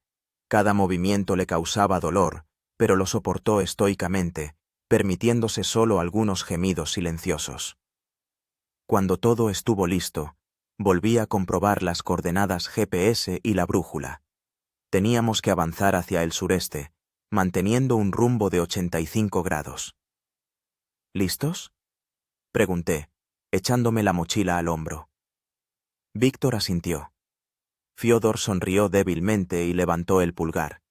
Cada movimiento le causaba dolor, pero lo soportó estoicamente, permitiéndose solo algunos gemidos silenciosos. Cuando todo estuvo listo, volví a comprobar las coordenadas GPS y la brújula. Teníamos que avanzar hacia el sureste, manteniendo un rumbo de 85 grados. ¿Listos?, pregunté, echándome la mochila al hombro. Víctor asintió. Fiodor sonrió débilmente y levantó el pulgar.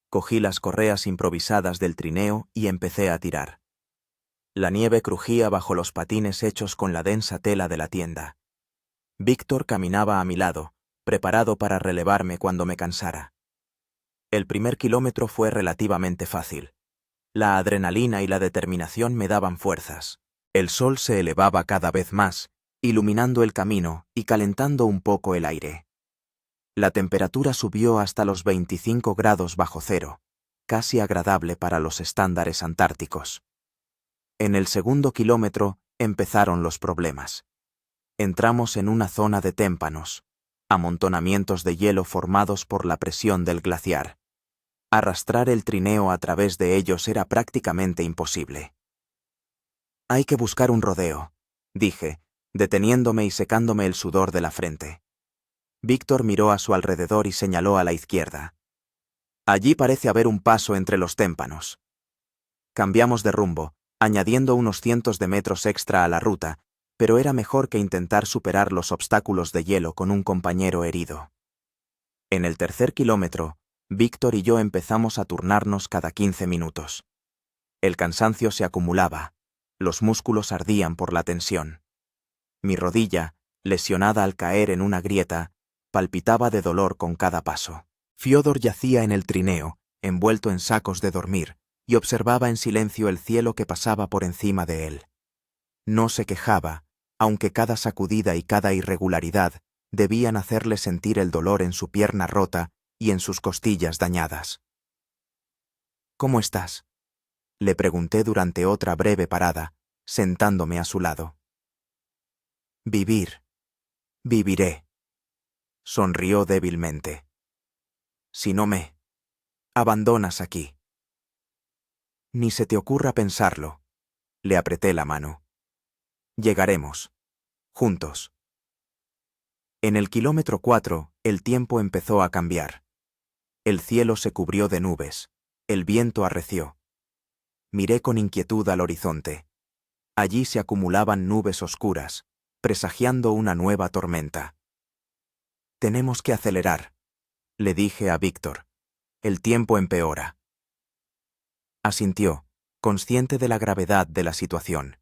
Cogí las correas improvisadas del trineo y empecé a tirar. La nieve crujía bajo los patines hechos con la densa tela de la tienda. Víctor caminaba a mi lado, preparado para relevarme cuando me cansara. El primer kilómetro fue relativamente fácil. La adrenalina y la determinación me daban fuerzas. El sol se elevaba cada vez más, iluminando el camino y calentando un poco el aire. La temperatura subió hasta los 25 grados bajo cero, casi agradable para los estándares antárticos. En el segundo kilómetro empezaron los problemas. Entramos en una zona de témpanos, amontonamientos de hielo formados por la presión del glaciar. Arrastrar el trineo a través de ellos era prácticamente imposible. «Hay que buscar un rodeo», dije, deteniéndome y secándome el sudor de la frente. Víctor miró a su alrededor y señaló a la izquierda. «Allí parece haber un paso entre los témpanos». Cambiamos de rumbo, añadiendo unos cientos de metros extra a la ruta, pero era mejor que intentar superar los obstáculos de hielo con un compañero herido. En el tercer kilómetro, Víctor y yo empezamos a turnarnos cada 15 minutos. El cansancio se acumulaba, los músculos ardían por la tensión. Mi rodilla, lesionada al caer en una grieta, palpitaba de dolor con cada paso. Fiodor yacía en el trineo, envuelto en sacos de dormir, y observaba en silencio el cielo que pasaba por encima de él. No se quejaba, aunque cada sacudida y cada irregularidad debían hacerle sentir el dolor en su pierna rota y en sus costillas dañadas. «¿Cómo estás?», le pregunté durante otra breve parada, sentándome a su lado. «Vivir. Viviré», sonrió débilmente. «Si no me abandonas aquí». «Ni se te ocurra pensarlo», le apreté la mano. «Llegaremos. Juntos». En el kilómetro 4, el tiempo empezó a cambiar. El cielo se cubrió de nubes. El viento arreció. Miré con inquietud al horizonte. Allí se acumulaban nubes oscuras, presagiando una nueva tormenta. «Tenemos que acelerar», le dije a Víctor. «El tiempo empeora». Asintió, consciente de la gravedad de la situación.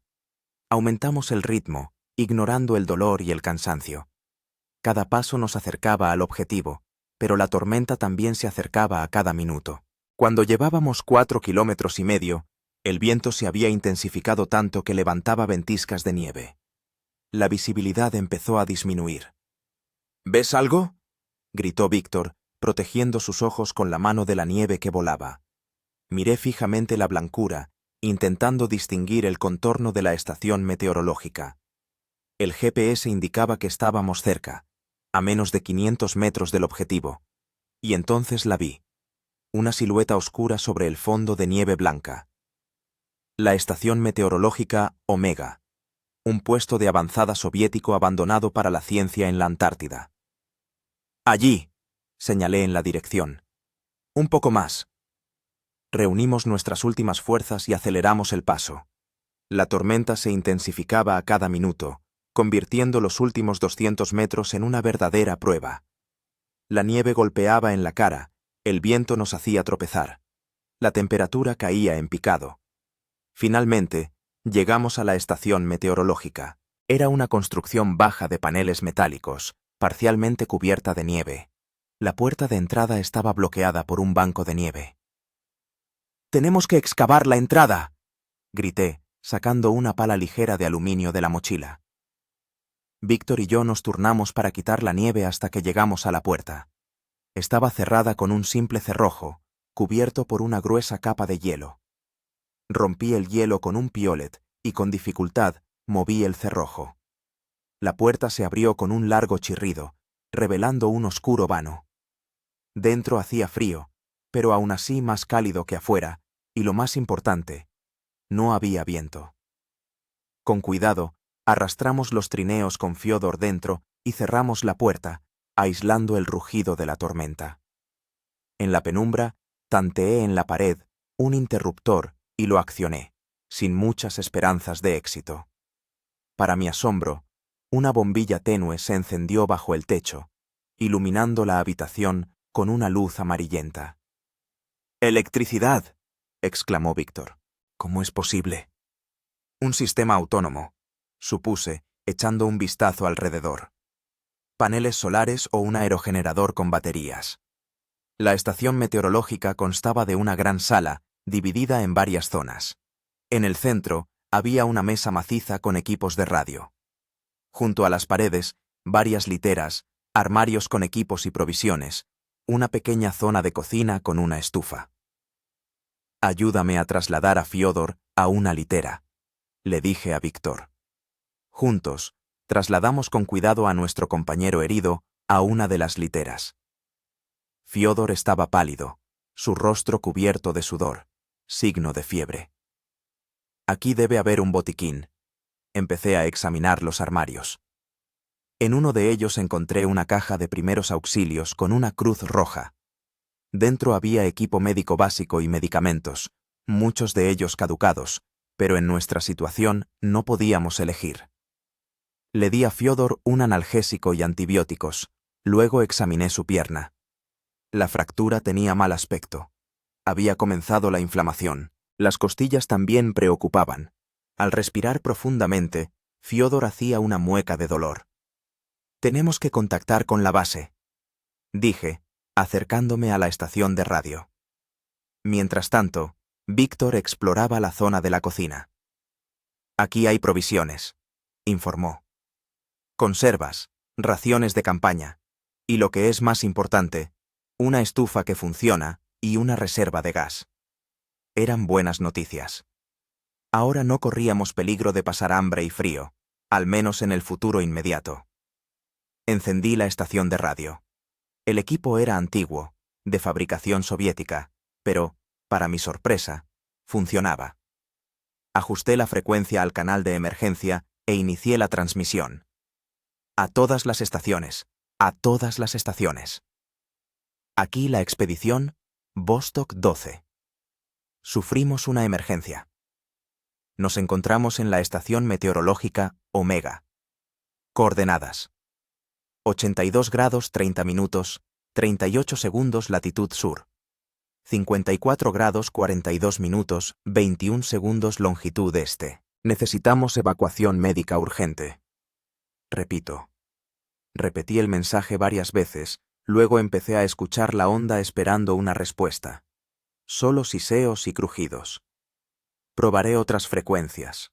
Aumentamos el ritmo, ignorando el dolor y el cansancio. Cada paso nos acercaba al objetivo, pero la tormenta también se acercaba a cada minuto. Cuando llevábamos 4,5 kilómetros, el viento se había intensificado tanto que levantaba ventiscas de nieve. La visibilidad empezó a disminuir. «¿Ves algo?», gritó Víctor, protegiendo sus ojos con la mano de la nieve que volaba. Miré fijamente la blancura, intentando distinguir el contorno de la estación meteorológica. El GPS indicaba que estábamos cerca, a menos de 500 metros del objetivo, y entonces la vi. Una silueta oscura sobre el fondo de nieve blanca. La estación meteorológica Omega, un puesto de avanzada soviético abandonado para la ciencia en la Antártida. «Allí», señalé en la dirección. «Un poco más». Reunimos nuestras últimas fuerzas y aceleramos el paso. La tormenta se intensificaba a cada minuto, convirtiendo los últimos 200 metros en una verdadera prueba. La nieve golpeaba en la cara, el viento nos hacía tropezar. La temperatura caía en picado. Finalmente, llegamos a la estación meteorológica. Era una construcción baja de paneles metálicos, parcialmente cubierta de nieve. La puerta de entrada estaba bloqueada por un banco de nieve. «¡Tenemos que excavar la entrada!», grité, sacando una pala ligera de aluminio de la mochila. Víctor y yo nos turnamos para quitar la nieve hasta que llegamos a la puerta. Estaba cerrada con un simple cerrojo, cubierto por una gruesa capa de hielo. Rompí el hielo con un piolet y con dificultad moví el cerrojo. La puerta se abrió con un largo chirrido, revelando un oscuro vano. Dentro hacía frío, pero aún así más cálido que afuera, y lo más importante, no había viento. Con cuidado, arrastramos los trineos con Fiodor dentro y cerramos la puerta, aislando el rugido de la tormenta. En la penumbra, tanteé en la pared un interruptor y lo accioné, sin muchas esperanzas de éxito. Para mi asombro, una bombilla tenue se encendió bajo el techo, iluminando la habitación con una luz amarillenta. «¡Electricidad!», exclamó Víctor. «¿Cómo es posible?» «Un sistema autónomo», supuse, echando un vistazo alrededor. «Paneles solares o un aerogenerador con baterías». La estación meteorológica constaba de una gran sala, dividida en varias zonas. En el centro había una mesa maciza con equipos de radio. Junto a las paredes, varias literas, armarios con equipos y provisiones, una pequeña zona de cocina con una estufa. «Ayúdame a trasladar a Fiodor a una litera», le dije a Víctor. Juntos, trasladamos con cuidado a nuestro compañero herido a una de las literas. Fiodor estaba pálido, su rostro cubierto de sudor, signo de fiebre. «Aquí debe haber un botiquín». Empecé a examinar los armarios. En uno de ellos encontré una caja de primeros auxilios con una cruz roja. Dentro había equipo médico básico y medicamentos, muchos de ellos caducados, pero en nuestra situación no podíamos elegir. Le di a Fiodor un analgésico y antibióticos, luego examiné su pierna. La fractura tenía mal aspecto. Había comenzado la inflamación. Las costillas también preocupaban. Al respirar profundamente, Fiodor hacía una mueca de dolor. «Tenemos que contactar con la base», dije, acercándome a la estación de radio. Mientras tanto, Víctor exploraba la zona de la cocina. «Aquí hay provisiones», informó. «Conservas, raciones de campaña, y lo que es más importante, una estufa que funciona y una reserva de gas». Eran buenas noticias. Ahora no corríamos peligro de pasar hambre y frío, al menos en el futuro inmediato. Encendí la estación de radio. El equipo era antiguo, de fabricación soviética, pero, para mi sorpresa, funcionaba. Ajusté la frecuencia al canal de emergencia e inicié la transmisión. «A todas las estaciones, a todas las estaciones. Aquí la expedición Vostok 12. Sufrimos una emergencia. Nos encontramos en la estación meteorológica Omega. Coordenadas: 82 grados 30 minutos, 38 segundos latitud sur. 54 grados 42 minutos, 21 segundos longitud este. Necesitamos evacuación médica urgente». Repito. Repetí el mensaje varias veces, luego empecé a escuchar la onda esperando una respuesta. Solo siseos y crujidos. «Probaré otras frecuencias»,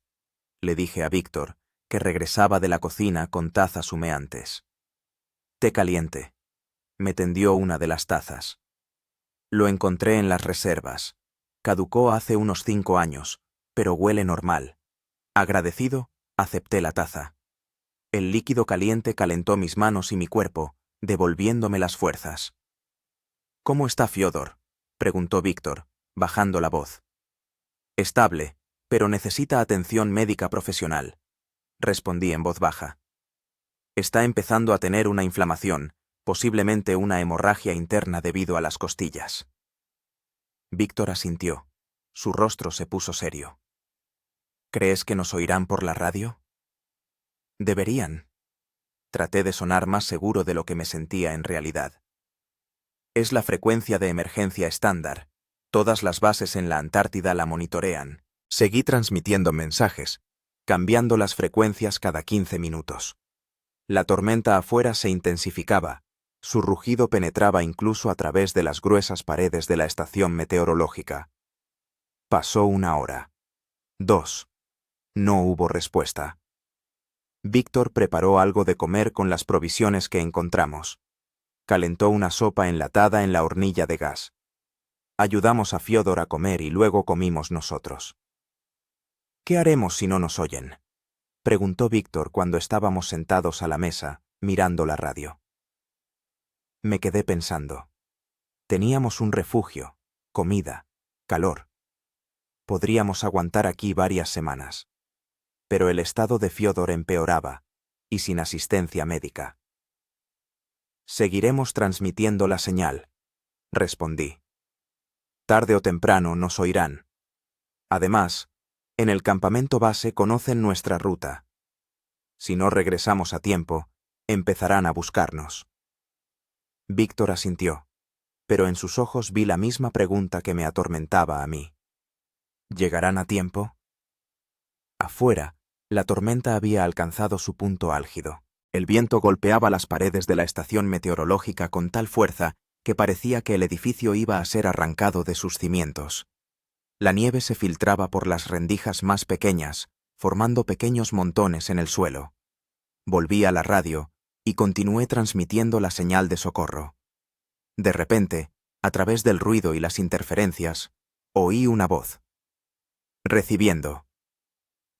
le dije a Víctor, que regresaba de la cocina con tazas humeantes. «Té caliente». Me tendió una de las tazas. «Lo encontré en las reservas. Caducó hace unos 5 años, pero huele normal». Agradecido, acepté la taza. El líquido caliente calentó mis manos y mi cuerpo, devolviéndome las fuerzas. «¿Cómo está Fiodor?», preguntó Víctor, bajando la voz. «Estable, pero necesita atención médica profesional», respondí en voz baja. «Está empezando a tener una inflamación, posiblemente una hemorragia interna debido a las costillas». Víctor asintió. Su rostro se puso serio. «¿Crees que nos oirán por la radio?». «Deberían». Traté de sonar más seguro de lo que me sentía en realidad. «Es la frecuencia de emergencia estándar. Todas las bases en la Antártida la monitorean». Seguí transmitiendo mensajes, cambiando las frecuencias cada 15 minutos. La tormenta afuera se intensificaba. Su rugido penetraba incluso a través de las gruesas paredes de la estación meteorológica. Pasó 1 hora. 2. No hubo respuesta. Víctor preparó algo de comer con las provisiones que encontramos. Calentó una sopa enlatada en la hornilla de gas. Ayudamos a Fiodor a comer y luego comimos nosotros. «¿Qué haremos si no nos oyen?», preguntó Víctor cuando estábamos sentados a la mesa, mirando la radio. Me quedé pensando. Teníamos un refugio, comida, calor. Podríamos aguantar aquí varias semanas. Pero el estado de Fiodor empeoraba, y sin asistencia médica. Seguiremos transmitiendo la señal, respondí. Tarde o temprano nos oirán. Además, en el campamento base conocen nuestra ruta. Si no regresamos a tiempo, empezarán a buscarnos. Víctor asintió, pero en sus ojos vi la misma pregunta que me atormentaba a mí. ¿Llegarán a tiempo? Afuera, la tormenta había alcanzado su punto álgido. El viento golpeaba las paredes de la estación meteorológica con tal fuerza que parecía que el edificio iba a ser arrancado de sus cimientos. La nieve se filtraba por las rendijas más pequeñas, formando pequeños montones en el suelo. Volví a la radio y continué transmitiendo la señal de socorro. De repente, a través del ruido y las interferencias, oí una voz. Recibiendo.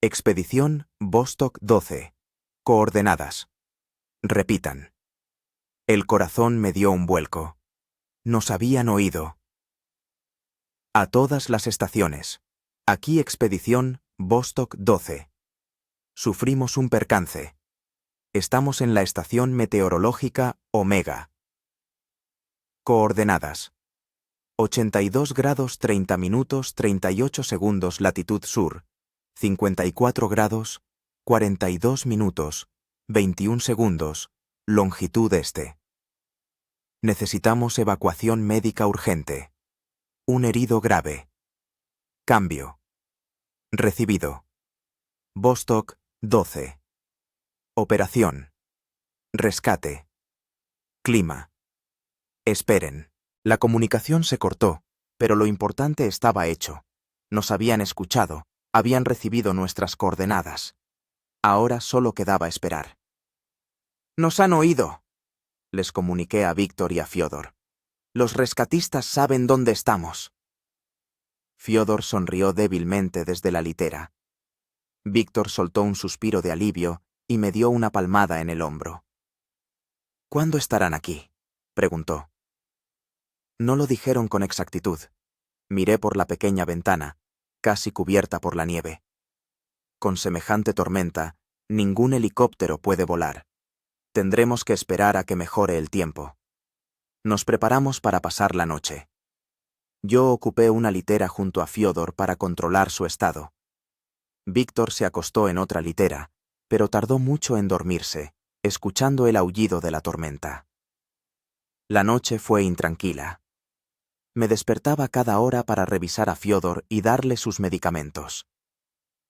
Expedición Vostok 12. Coordenadas. Repitan. El corazón me dio un vuelco. Nos habían oído. A todas las estaciones. Aquí Expedición Vostok 12. Sufrimos un percance. Estamos en la estación meteorológica Omega. Coordenadas. 82 grados 30 minutos 38 segundos latitud sur, 54 grados 42 minutos 21 segundos longitud este. Necesitamos evacuación médica urgente. Un herido grave. Cambio. Recibido. Vostok 12. Operación. Rescate. Clima. Esperen. La comunicación se cortó, pero lo importante estaba hecho. Nos habían escuchado, habían recibido nuestras coordenadas. Ahora solo quedaba esperar. «¡Nos han oído!», les comuniqué a Víctor y a Fiodor. «Los rescatistas saben dónde estamos». Fiodor sonrió débilmente desde la litera. Víctor soltó un suspiro de alivio y me dio una palmada en el hombro. «¿Cuándo estarán aquí?», preguntó. No lo dijeron con exactitud. Miré por la pequeña ventana, casi cubierta por la nieve. Con semejante tormenta, ningún helicóptero puede volar. Tendremos que esperar a que mejore el tiempo. Nos preparamos para pasar la noche. Yo ocupé una litera junto a Fiodor para controlar su estado. Víctor se acostó en otra litera, pero tardó mucho en dormirse, escuchando el aullido de la tormenta. La noche fue intranquila. Me despertaba cada hora para revisar a Fiodor y darle sus medicamentos.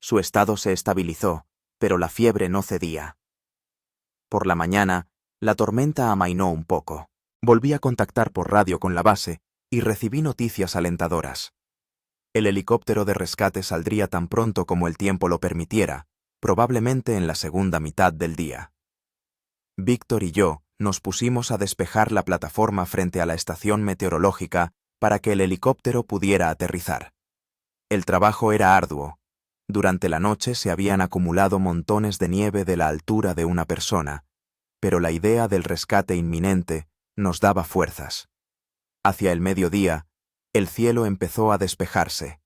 Su estado se estabilizó, pero la fiebre no cedía. Por la mañana, la tormenta amainó un poco. Volví a contactar por radio con la base y recibí noticias alentadoras. El helicóptero de rescate saldría tan pronto como el tiempo lo permitiera, probablemente en la segunda mitad del día. Víctor y yo nos pusimos a despejar la plataforma frente a la estación meteorológica para que el helicóptero pudiera aterrizar. El trabajo era arduo. Durante la noche se habían acumulado montones de nieve de la altura de una persona, pero la idea del rescate inminente nos daba fuerzas. Hacia el mediodía, el cielo empezó a despejarse.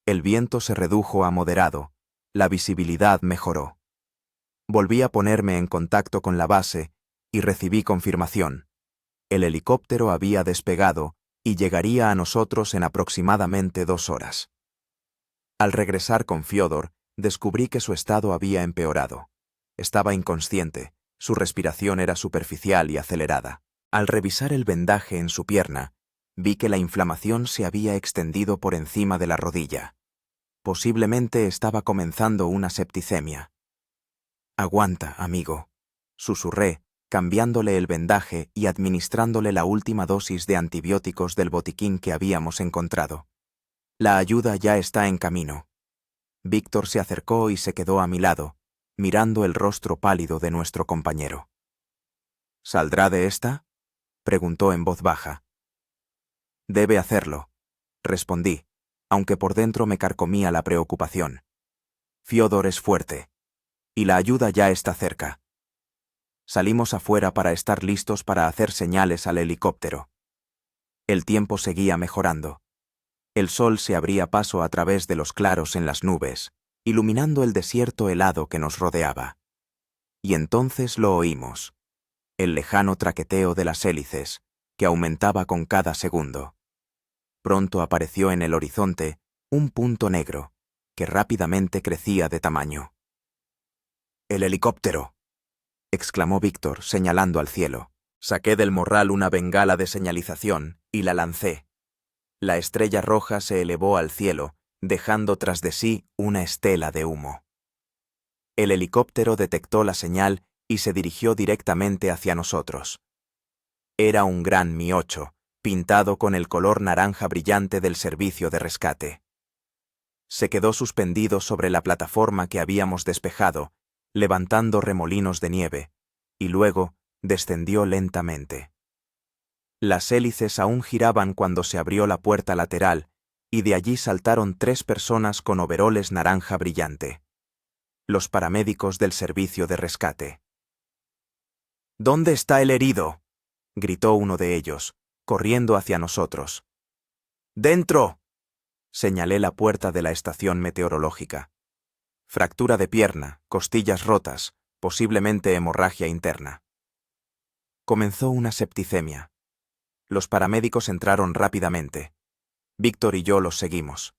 El viento se redujo a moderado, la visibilidad mejoró. Volví a ponerme en contacto con la base y recibí confirmación. El helicóptero había despegado y llegaría a nosotros en aproximadamente 2 horas. Al regresar con Fiodor, descubrí que su estado había empeorado. Estaba inconsciente, su respiración era superficial y acelerada. Al revisar el vendaje en su pierna, vi que la inflamación se había extendido por encima de la rodilla. Posiblemente estaba comenzando una septicemia. «Aguanta, amigo», susurré, cambiándole el vendaje y administrándole la última dosis de antibióticos del botiquín que habíamos encontrado. «La ayuda ya está en camino». Víctor se acercó y se quedó a mi lado, mirando el rostro pálido de nuestro compañero. «¿Saldrá de esta?», preguntó en voz baja. «Debe hacerlo», respondí, aunque por dentro me carcomía la preocupación. «Fiodor es fuerte. y la ayuda ya está cerca. Salimos afuera para estar listos para hacer señales al helicóptero. El tiempo seguía mejorando. El sol se abría paso a través de los claros en las nubes, iluminando el desierto helado que nos rodeaba. Y entonces lo oímos, el lejano traqueteo de las hélices, que aumentaba con cada segundo. Pronto apareció en el horizonte un punto negro, que rápidamente crecía de tamaño. «¡El helicóptero!», exclamó Víctor, señalando al cielo. Saqué del morral una bengala de señalización y la lancé. La estrella roja se elevó al cielo, dejando tras de sí una estela de humo. El helicóptero detectó la señal y se dirigió directamente hacia nosotros. Era un gran Mi-8, pintado con el color naranja brillante del servicio de rescate. Se quedó suspendido sobre la plataforma que habíamos despejado, levantando remolinos de nieve, y luego descendió lentamente. Las hélices aún giraban cuando se abrió la puerta lateral, y de allí saltaron 3 personas con overoles naranja brillante. Los paramédicos del servicio de rescate. «¿Dónde está el herido?», gritó uno de ellos, corriendo hacia nosotros. «¡Dentro!», señalé la puerta de la estación meteorológica. Fractura de pierna, costillas rotas, posiblemente hemorragia interna. Comenzó una septicemia. Los paramédicos entraron rápidamente. Víctor y yo los seguimos.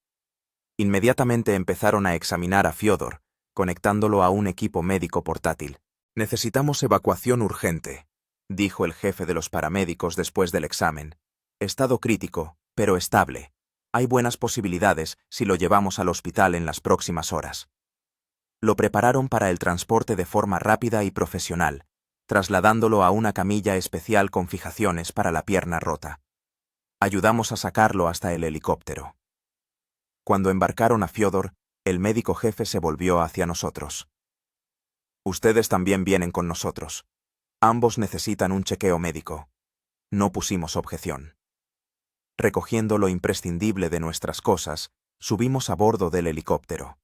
Inmediatamente empezaron a examinar a Fiódor, conectándolo a un equipo médico portátil. «Necesitamos evacuación urgente», dijo el jefe de los paramédicos después del examen. «Estado crítico, pero estable. Hay buenas posibilidades si lo llevamos al hospital en las próximas horas». Lo prepararon para el transporte de forma rápida y profesional, trasladándolo a una camilla especial con fijaciones para la pierna rota. Ayudamos a sacarlo hasta el helicóptero. Cuando embarcaron a Fiódor, el médico jefe se volvió hacia nosotros. «Ustedes también vienen con nosotros. Ambos necesitan un chequeo médico». No pusimos objeción. Recogiendo lo imprescindible de nuestras cosas, subimos a bordo del helicóptero.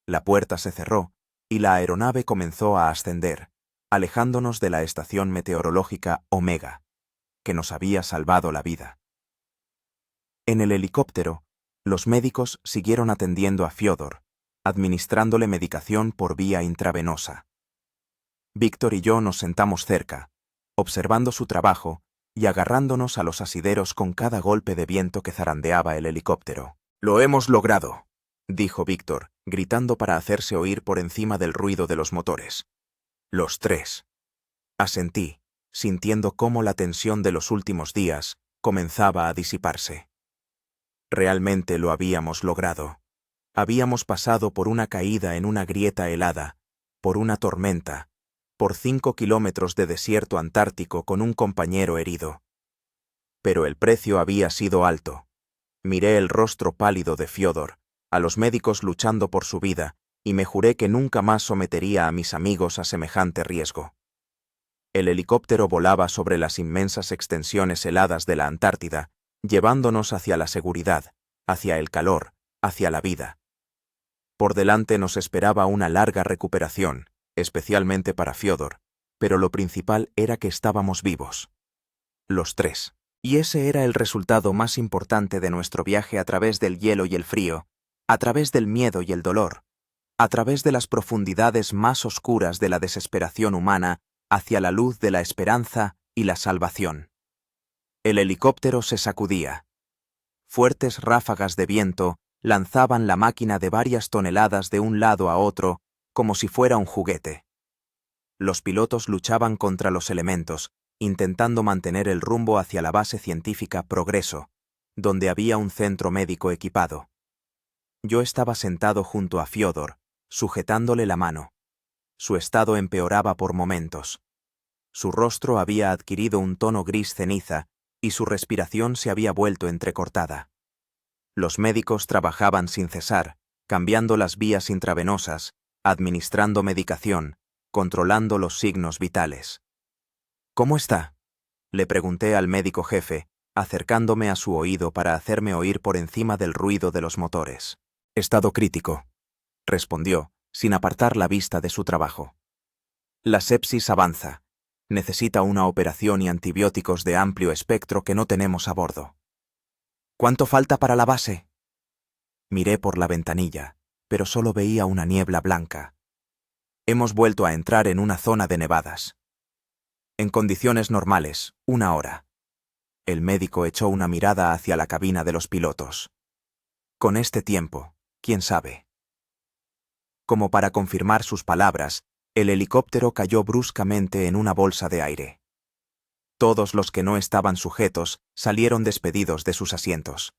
La puerta se cerró y la aeronave comenzó a ascender, alejándonos de la estación meteorológica Omega, que nos había salvado la vida. En el helicóptero, los médicos siguieron atendiendo a Fiódor, administrándole medicación por vía intravenosa. Víctor y yo nos sentamos cerca, observando su trabajo y agarrándonos a los asideros con cada golpe de viento que zarandeaba el helicóptero. «Lo hemos logrado», dijo Víctor, gritando para hacerse oír por encima del ruido de los motores. «Los 3». Asentí, sintiendo cómo la tensión de los últimos días comenzaba a disiparse. Realmente lo habíamos logrado. Habíamos pasado por una caída en una grieta helada, por una tormenta, por 5 kilómetros de desierto antártico con un compañero herido. Pero el precio había sido alto. Miré el rostro pálido de Fiódor, a los médicos luchando por su vida, y me juré que nunca más sometería a mis amigos a semejante riesgo. El helicóptero volaba sobre las inmensas extensiones heladas de la Antártida, llevándonos hacia la seguridad, hacia el calor, hacia la vida. Por delante nos esperaba una larga recuperación, especialmente para Fiódor, pero lo principal era que estábamos vivos. Los 3. Y ese era el resultado más importante de nuestro viaje a través del hielo y el frío, a través del miedo y el dolor, a través de las profundidades más oscuras de la desesperación humana hacia la luz de la esperanza y la salvación. El helicóptero se sacudía. Fuertes ráfagas de viento lanzaban la máquina de varias toneladas de un lado a otro como si fuera un juguete. Los pilotos luchaban contra los elementos, intentando mantener el rumbo hacia la base científica Progreso, donde había un centro médico equipado. Yo estaba sentado junto a Fiódor, sujetándole la mano. Su estado empeoraba por momentos. Su rostro había adquirido un tono gris ceniza y su respiración se había vuelto entrecortada. Los médicos trabajaban sin cesar, cambiando las vías intravenosas, administrando medicación, controlando los signos vitales. «¿Cómo está?», le pregunté al médico jefe, acercándome a su oído para hacerme oír por encima del ruido de los motores. «Estado crítico», respondió, sin apartar la vista de su trabajo. La sepsis avanza. Necesita una operación y antibióticos de amplio espectro que no tenemos a bordo. ¿Cuánto falta para la base? Miré por la ventanilla, pero solo veía una niebla blanca. Hemos vuelto a entrar en una zona de nevadas. En condiciones normales, 1 hora. El médico echó una mirada hacia la cabina de los pilotos. Con este tiempo, quién sabe. Como para confirmar sus palabras, el helicóptero cayó bruscamente en una bolsa de aire. Todos los que no estaban sujetos salieron despedidos de sus asientos.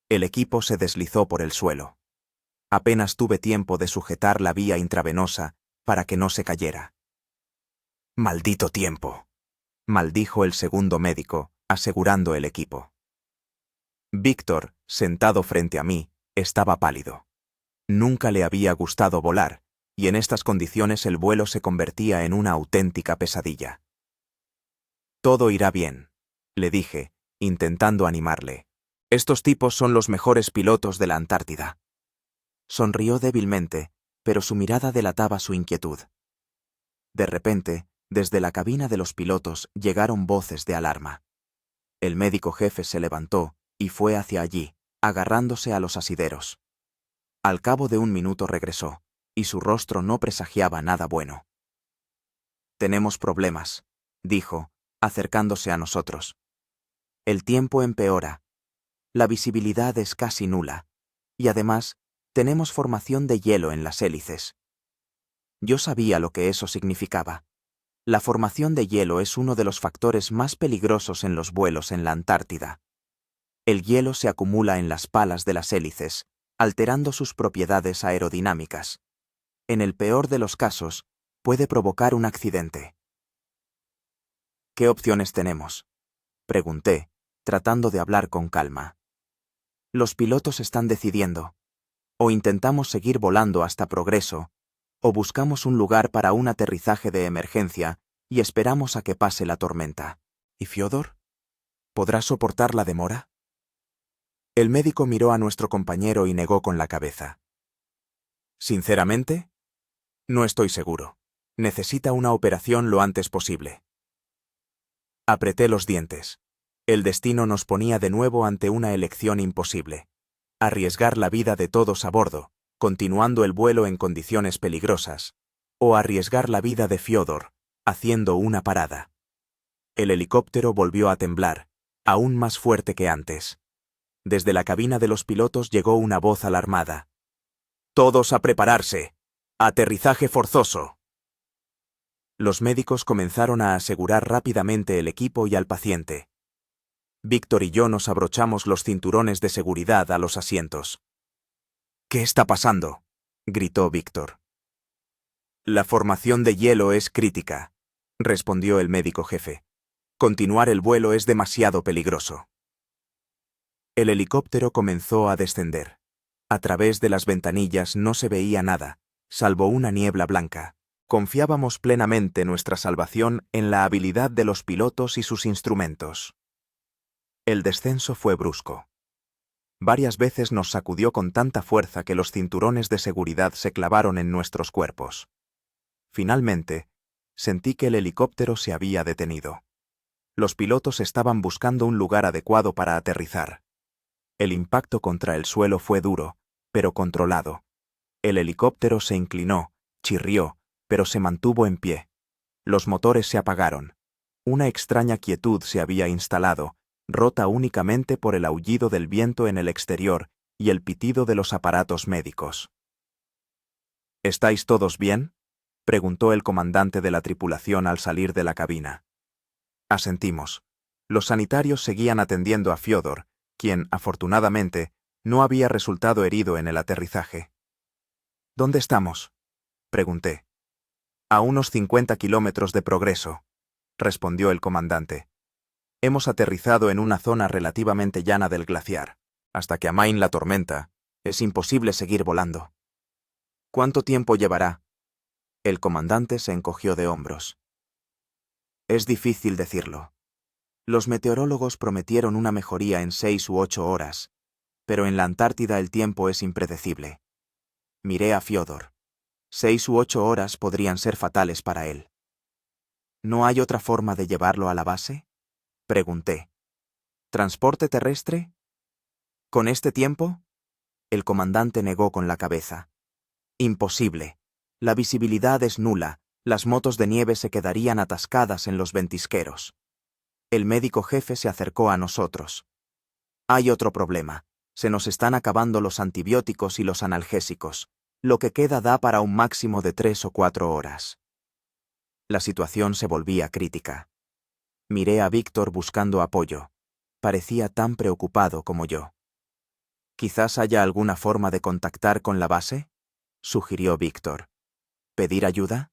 El equipo se deslizó por el suelo. Apenas tuve tiempo de sujetar la vía intravenosa para que no se cayera. «Maldito tiempo», maldijo el segundo médico, asegurando el equipo. Víctor, sentado frente a mí, estaba pálido. Nunca le había gustado volar, y en estas condiciones el vuelo se convertía en una auténtica pesadilla. «Todo irá bien», le dije, intentando animarle. «Estos tipos son los mejores pilotos de la Antártida». Sonrió débilmente, pero su mirada delataba su inquietud. De repente, desde la cabina de los pilotos llegaron voces de alarma. El médico jefe se levantó y fue hacia allí, agarrándose a los asideros. Al cabo de 1 minuto regresó, y su rostro no presagiaba nada bueno. «Tenemos problemas», dijo, acercándose a nosotros. «El tiempo empeora. La visibilidad es casi nula, y además, tenemos formación de hielo en las hélices». Yo sabía lo que eso significaba. La formación de hielo es uno de los factores más peligrosos en los vuelos en la Antártida. El hielo se acumula en las palas de las hélices, alterando sus propiedades aerodinámicas. En el peor de los casos, puede provocar un accidente. «¿Qué opciones tenemos?», pregunté, tratando de hablar con calma. «Los pilotos están decidiendo. O intentamos seguir volando hasta Progreso, o buscamos un lugar para un aterrizaje de emergencia y esperamos a que pase la tormenta». «¿Y Fiodor? ¿Podrá soportar la demora?». El médico miró a nuestro compañero y negó con la cabeza. «Sinceramente, no estoy seguro. Necesita una operación lo antes posible». Apreté los dientes. El destino nos ponía de nuevo ante una elección imposible. Arriesgar la vida de todos a bordo, continuando el vuelo en condiciones peligrosas, o arriesgar la vida de Fiodor, haciendo una parada. El helicóptero volvió a temblar, aún más fuerte que antes. Desde la cabina de los pilotos llegó una voz alarmada. «Todos a prepararse. Aterrizaje forzoso». Los médicos comenzaron a asegurar rápidamente el equipo y al paciente. Víctor y yo nos abrochamos los cinturones de seguridad a los asientos. «¿Qué está pasando?», gritó Víctor. «La formación de hielo es crítica», respondió el médico jefe. «Continuar el vuelo es demasiado peligroso». El helicóptero comenzó a descender. A través de las ventanillas no se veía nada, salvo una niebla blanca. Confiábamos plenamente nuestra salvación en la habilidad de los pilotos y sus instrumentos. El descenso fue brusco. Varias veces nos sacudió con tanta fuerza que los cinturones de seguridad se clavaron en nuestros cuerpos. Finalmente, sentí que el helicóptero se había detenido. Los pilotos estaban buscando un lugar adecuado para aterrizar. El impacto contra el suelo fue duro, pero controlado. El helicóptero se inclinó, chirrió, pero se mantuvo en pie. Los motores se apagaron. Una extraña quietud se había instalado, rota únicamente por el aullido del viento en el exterior y el pitido de los aparatos médicos. «¿Estáis todos bien?», preguntó el comandante de la tripulación al salir de la cabina. Asentimos. Los sanitarios seguían atendiendo a Fiodor, quien, afortunadamente, no había resultado herido en el aterrizaje. «¿Dónde estamos?», pregunté. «A unos 50 kilómetros de Progreso», respondió el comandante. «Hemos aterrizado en una zona relativamente llana del glaciar. Hasta que amaine la tormenta, es imposible seguir volando». «¿Cuánto tiempo llevará?». El comandante se encogió de hombros. «Es difícil decirlo. Los meteorólogos prometieron una mejoría en 6 u 8 horas, pero en la Antártida el tiempo es impredecible». Miré a Fiodor. 6 u 8 horas podrían ser fatales para él. ¿No hay otra forma de llevarlo a la base? Pregunté. ¿Transporte terrestre? ¿Con este tiempo? El comandante negó con la cabeza. Imposible. La visibilidad es nula, las motos de nieve se quedarían atascadas en los ventisqueros. El médico jefe se acercó a nosotros. Hay otro problema. Se nos están acabando los antibióticos y los analgésicos. Lo que queda da para un máximo de 3 o 4 horas. La situación se volvía crítica. Miré a Víctor buscando apoyo. Parecía tan preocupado como yo. ¿Quizás haya alguna forma de contactar con la base?, sugirió Víctor. ¿Pedir ayuda?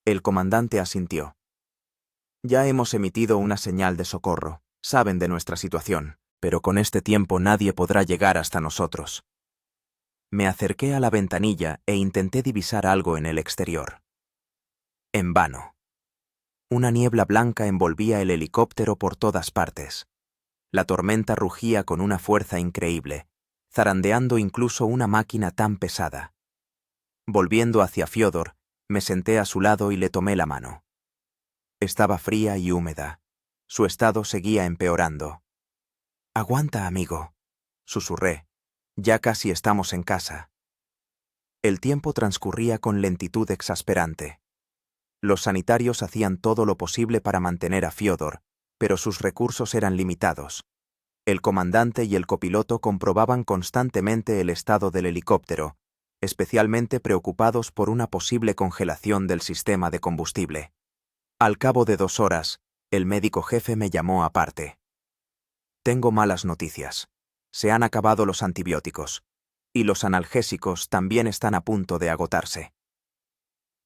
El comandante asintió. Ya hemos emitido una señal de socorro. Saben de nuestra situación, pero con este tiempo nadie podrá llegar hasta nosotros. Me acerqué a la ventanilla e intenté divisar algo en el exterior. En vano. Una niebla blanca envolvía el helicóptero por todas partes. La tormenta rugía con una fuerza increíble, zarandeando incluso una máquina tan pesada. Volviendo hacia Fiodor, me senté a su lado y le tomé la mano. Estaba fría y húmeda. Su estado seguía empeorando. «Aguanta, amigo», susurré. «Ya casi estamos en casa». El tiempo transcurría con lentitud exasperante. Los sanitarios hacían todo lo posible para mantener a Fiodor, pero sus recursos eran limitados. El comandante y el copiloto comprobaban constantemente el estado del helicóptero, especialmente preocupados por una posible congelación del sistema de combustible. Al cabo de 2 horas, el médico jefe me llamó aparte. «Tengo malas noticias. Se han acabado los antibióticos. Y los analgésicos también están a punto de agotarse».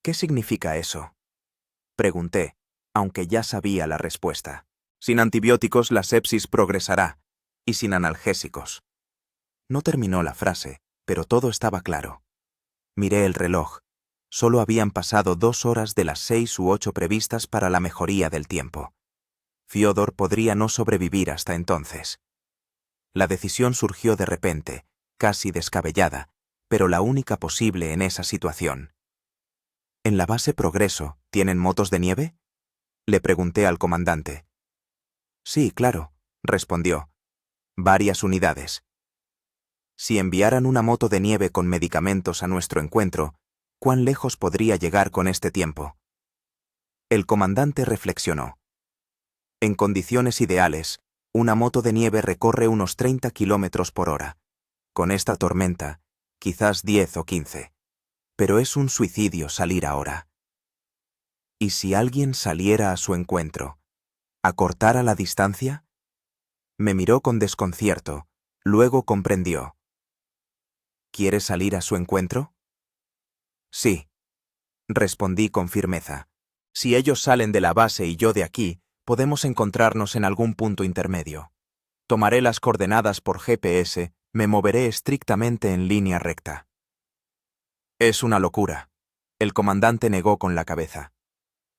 «¿Qué significa eso?», pregunté, aunque ya sabía la respuesta. «Sin antibióticos la sepsis progresará, y sin analgésicos». No terminó la frase, pero todo estaba claro. Miré el reloj. Solo habían pasado 2 horas de las 6 u 8 previstas para la mejoría del tiempo. Fiodor podría no sobrevivir hasta entonces. La decisión surgió de repente, casi descabellada, pero la única posible en esa situación. «¿En la base Progreso tienen motos de nieve?», le pregunté al comandante. «Sí, claro», respondió. «Varias unidades». Si enviaran una moto de nieve con medicamentos a nuestro encuentro, ¿cuán lejos podría llegar con este tiempo? El comandante reflexionó. En condiciones ideales, una moto de nieve recorre unos 30 kilómetros por hora. Con esta tormenta, quizás 10 o 15. Pero es un suicidio salir ahora. ¿Y si alguien saliera a su encuentro? ¿Acortara la distancia? Me miró con desconcierto, luego comprendió. ¿Quieres salir a su encuentro? Sí, respondí con firmeza. Si ellos salen de la base y yo de aquí, podemos encontrarnos en algún punto intermedio. Tomaré las coordenadas por GPS, me moveré estrictamente en línea recta. Es una locura. El comandante negó con la cabeza.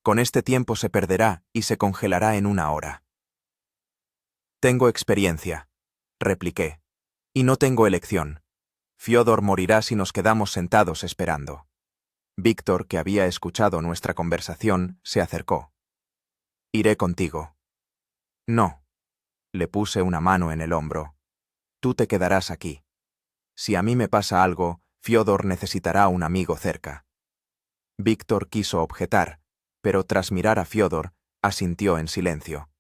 Con este tiempo se perderá y se congelará en 1 hora. Tengo experiencia, repliqué. Y no tengo elección. Fiodor morirá si nos quedamos sentados esperando. Víctor, que había escuchado nuestra conversación, se acercó. Iré contigo. No. Le puse una mano en el hombro. Tú te quedarás aquí. Si a mí me pasa algo, Fiodor necesitará un amigo cerca. Víctor quiso objetar, pero tras mirar a Fiodor, asintió en silencio.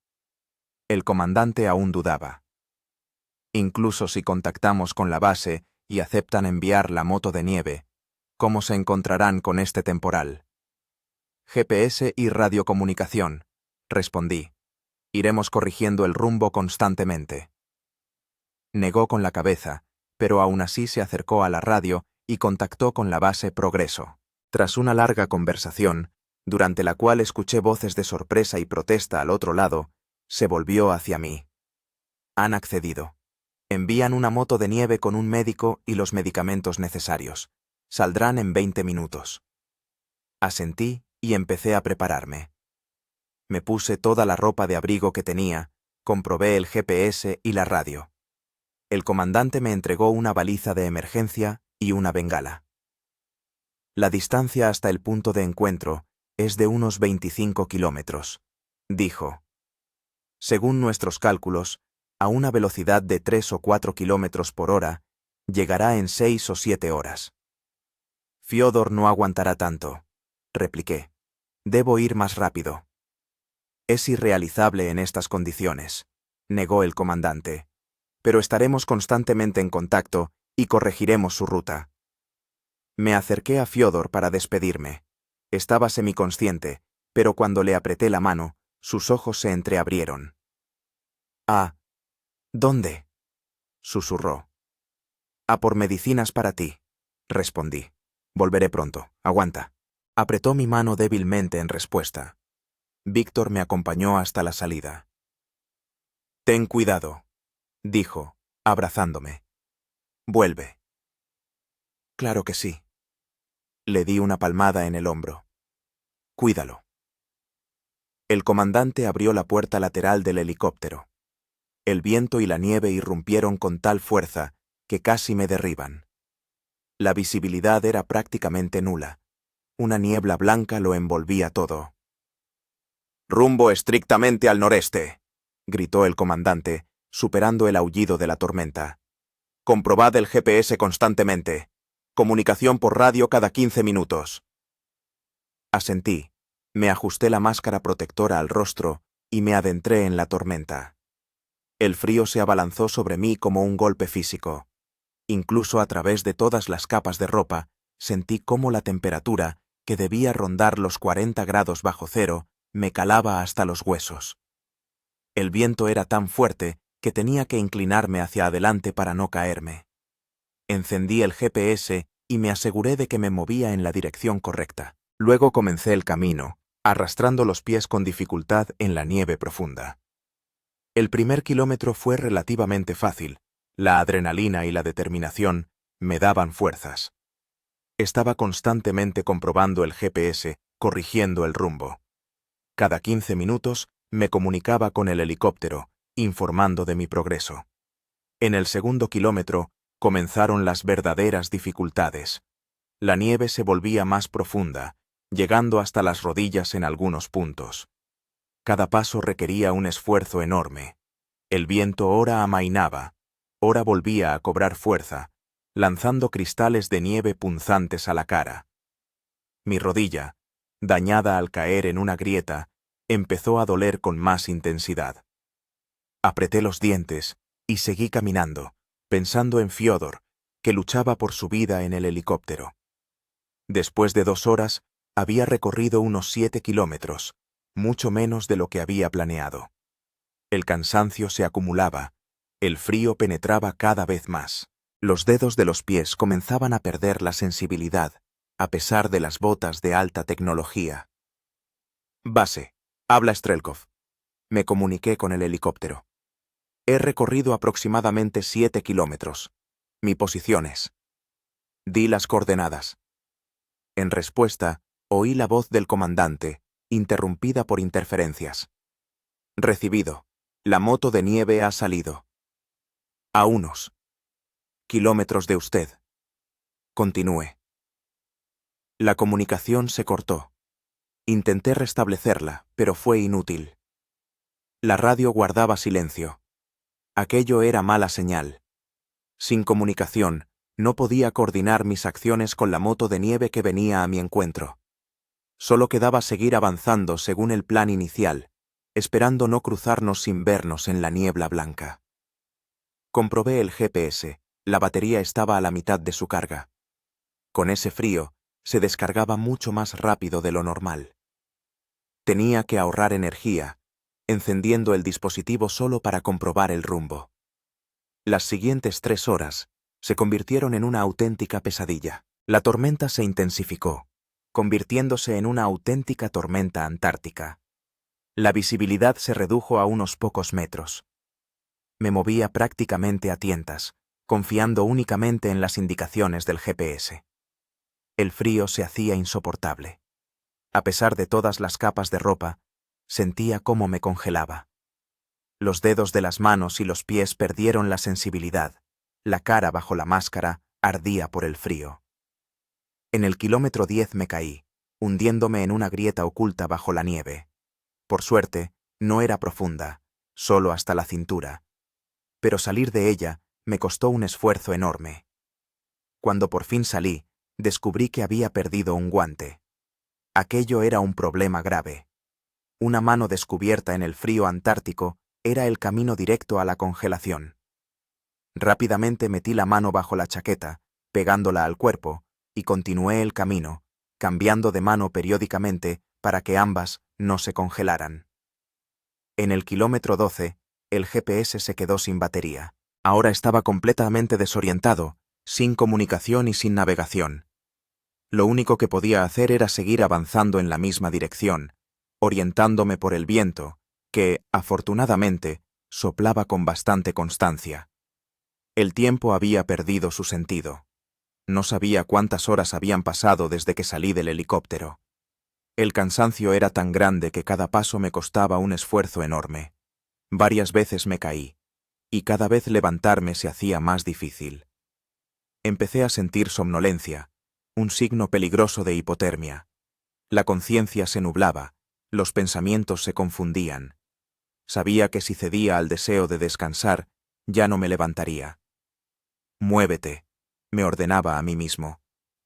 El comandante aún dudaba. Incluso si contactamos con la base y aceptan enviar la moto de nieve, ¿cómo se encontrarán con este temporal? GPS y radiocomunicación, respondí. Iremos corrigiendo el rumbo constantemente. Negó con la cabeza, pero aún así se acercó a la radio y contactó con la base Progreso. Tras una larga conversación, durante la cual escuché voces de sorpresa y protesta al otro lado, se volvió hacia mí. Han accedido. Envían una moto de nieve con un médico y los medicamentos necesarios. Saldrán en 20 minutos. Asentí y empecé a prepararme. Me puse toda la ropa de abrigo que tenía, comprobé el GPS y la radio. El comandante me entregó una baliza de emergencia y una bengala. La distancia hasta el punto de encuentro es de unos 25 kilómetros, dijo. Según nuestros cálculos, a una velocidad de 3 o 4 kilómetros por hora, llegará en 6 o 7 horas. Fiodor no aguantará tanto, repliqué. Debo ir más rápido. Es irrealizable en estas condiciones, negó el comandante. Pero estaremos constantemente en contacto y corregiremos su ruta. Me acerqué a Fiodor para despedirme. Estaba semiconsciente, pero cuando le apreté la mano, sus ojos se entreabrieron. «¿Ah? ¿Dónde?», susurró. «A por medicinas para ti», respondí. «Volveré pronto. Aguanta». Apretó mi mano débilmente en respuesta. Víctor me acompañó hasta la salida. «Ten cuidado», dijo, abrazándome. «Vuelve». «Claro que sí». Le di una palmada en el hombro. «Cuídalo». El comandante abrió la puerta lateral del helicóptero. El viento y la nieve irrumpieron con tal fuerza que casi me derriban. La visibilidad era prácticamente nula. Una niebla blanca lo envolvía todo. «Rumbo estrictamente al noreste», gritó el comandante, superando el aullido de la tormenta. «Comprobad el GPS constantemente. Comunicación por radio cada 15 minutos». Asentí, me ajusté la máscara protectora al rostro y me adentré en la tormenta. El frío se abalanzó sobre mí como un golpe físico. Incluso a través de todas las capas de ropa, sentí cómo la temperatura, que debía rondar los 40 grados bajo cero, me calaba hasta los huesos. El viento era tan fuerte que tenía que inclinarme hacia adelante para no caerme. Encendí el GPS y me aseguré de que me movía en la dirección correcta. Luego comencé el camino, arrastrando los pies con dificultad en la nieve profunda. El primer kilómetro fue relativamente fácil. La adrenalina y la determinación me daban fuerzas. Estaba constantemente comprobando el GPS, corrigiendo el rumbo. Cada 15 minutos me comunicaba con el helicóptero, informando de mi progreso. En el segundo kilómetro comenzaron las verdaderas dificultades. La nieve se volvía más profunda, llegando hasta las rodillas en algunos puntos. Cada paso requería un esfuerzo enorme. El viento ora amainaba, ora volvía a cobrar fuerza, lanzando cristales de nieve punzantes a la cara. Mi rodilla, dañada al caer en una grieta, empezó a doler con más intensidad. Apreté los dientes y seguí caminando, pensando en Fiodor, que luchaba por su vida en el helicóptero. Después de 2 horas, había recorrido unos 7 kilómetros, mucho menos de lo que había planeado. El cansancio se acumulaba, el frío penetraba cada vez más. Los dedos de los pies comenzaban a perder la sensibilidad, a pesar de las botas de alta tecnología. «Base, habla Strelkov». Me comuniqué con el helicóptero. «He recorrido aproximadamente 7 kilómetros. Mi posición es». Di las coordenadas. En respuesta, oí la voz del comandante, interrumpida por interferencias. «Recibido. La moto de nieve ha salido. A unos kilómetros de usted». Continúe. La comunicación se cortó. Intenté restablecerla, pero fue inútil. La radio guardaba silencio. Aquello era mala señal. Sin comunicación, no podía coordinar mis acciones con la moto de nieve que venía a mi encuentro. Solo quedaba seguir avanzando según el plan inicial, esperando no cruzarnos sin vernos en la niebla blanca. Comprobé el GPS. La batería estaba a la mitad de su carga. Con ese frío, se descargaba mucho más rápido de lo normal. Tenía que ahorrar energía, encendiendo el dispositivo solo para comprobar el rumbo. Las siguientes 3 horas se convirtieron en una auténtica pesadilla. La tormenta se intensificó, convirtiéndose en una auténtica tormenta antártica. La visibilidad se redujo a unos pocos metros. Me movía prácticamente a tientas, confiando únicamente en las indicaciones del GPS. El frío se hacía insoportable. A pesar de todas las capas de ropa, sentía cómo me congelaba. Los dedos de las manos y los pies perdieron la sensibilidad. La cara bajo la máscara ardía por el frío. En el kilómetro 10 me caí, hundiéndome en una grieta oculta bajo la nieve. Por suerte, no era profunda, solo hasta la cintura. Pero salir de ella me costó un esfuerzo enorme. Cuando por fin salí, descubrí que había perdido un guante. Aquello era un problema grave. Una mano descubierta en el frío antártico era el camino directo a la congelación. Rápidamente metí la mano bajo la chaqueta, pegándola al cuerpo, y continué el camino, cambiando de mano periódicamente para que ambas no se congelaran. En el kilómetro 12, el GPS se quedó sin batería. Ahora estaba completamente desorientado, sin comunicación y sin navegación. Lo único que podía hacer era seguir avanzando en la misma dirección, orientándome por el viento, que, afortunadamente, soplaba con bastante constancia. El tiempo había perdido su sentido. No sabía cuántas horas habían pasado desde que salí del helicóptero. El cansancio era tan grande que cada paso me costaba un esfuerzo enorme. Varias veces me caí, y cada vez levantarme se hacía más difícil. Empecé a sentir somnolencia, un signo peligroso de hipotermia. La conciencia se nublaba, los pensamientos se confundían. Sabía que si cedía al deseo de descansar, ya no me levantaría. Muévete, me ordenaba a mí mismo.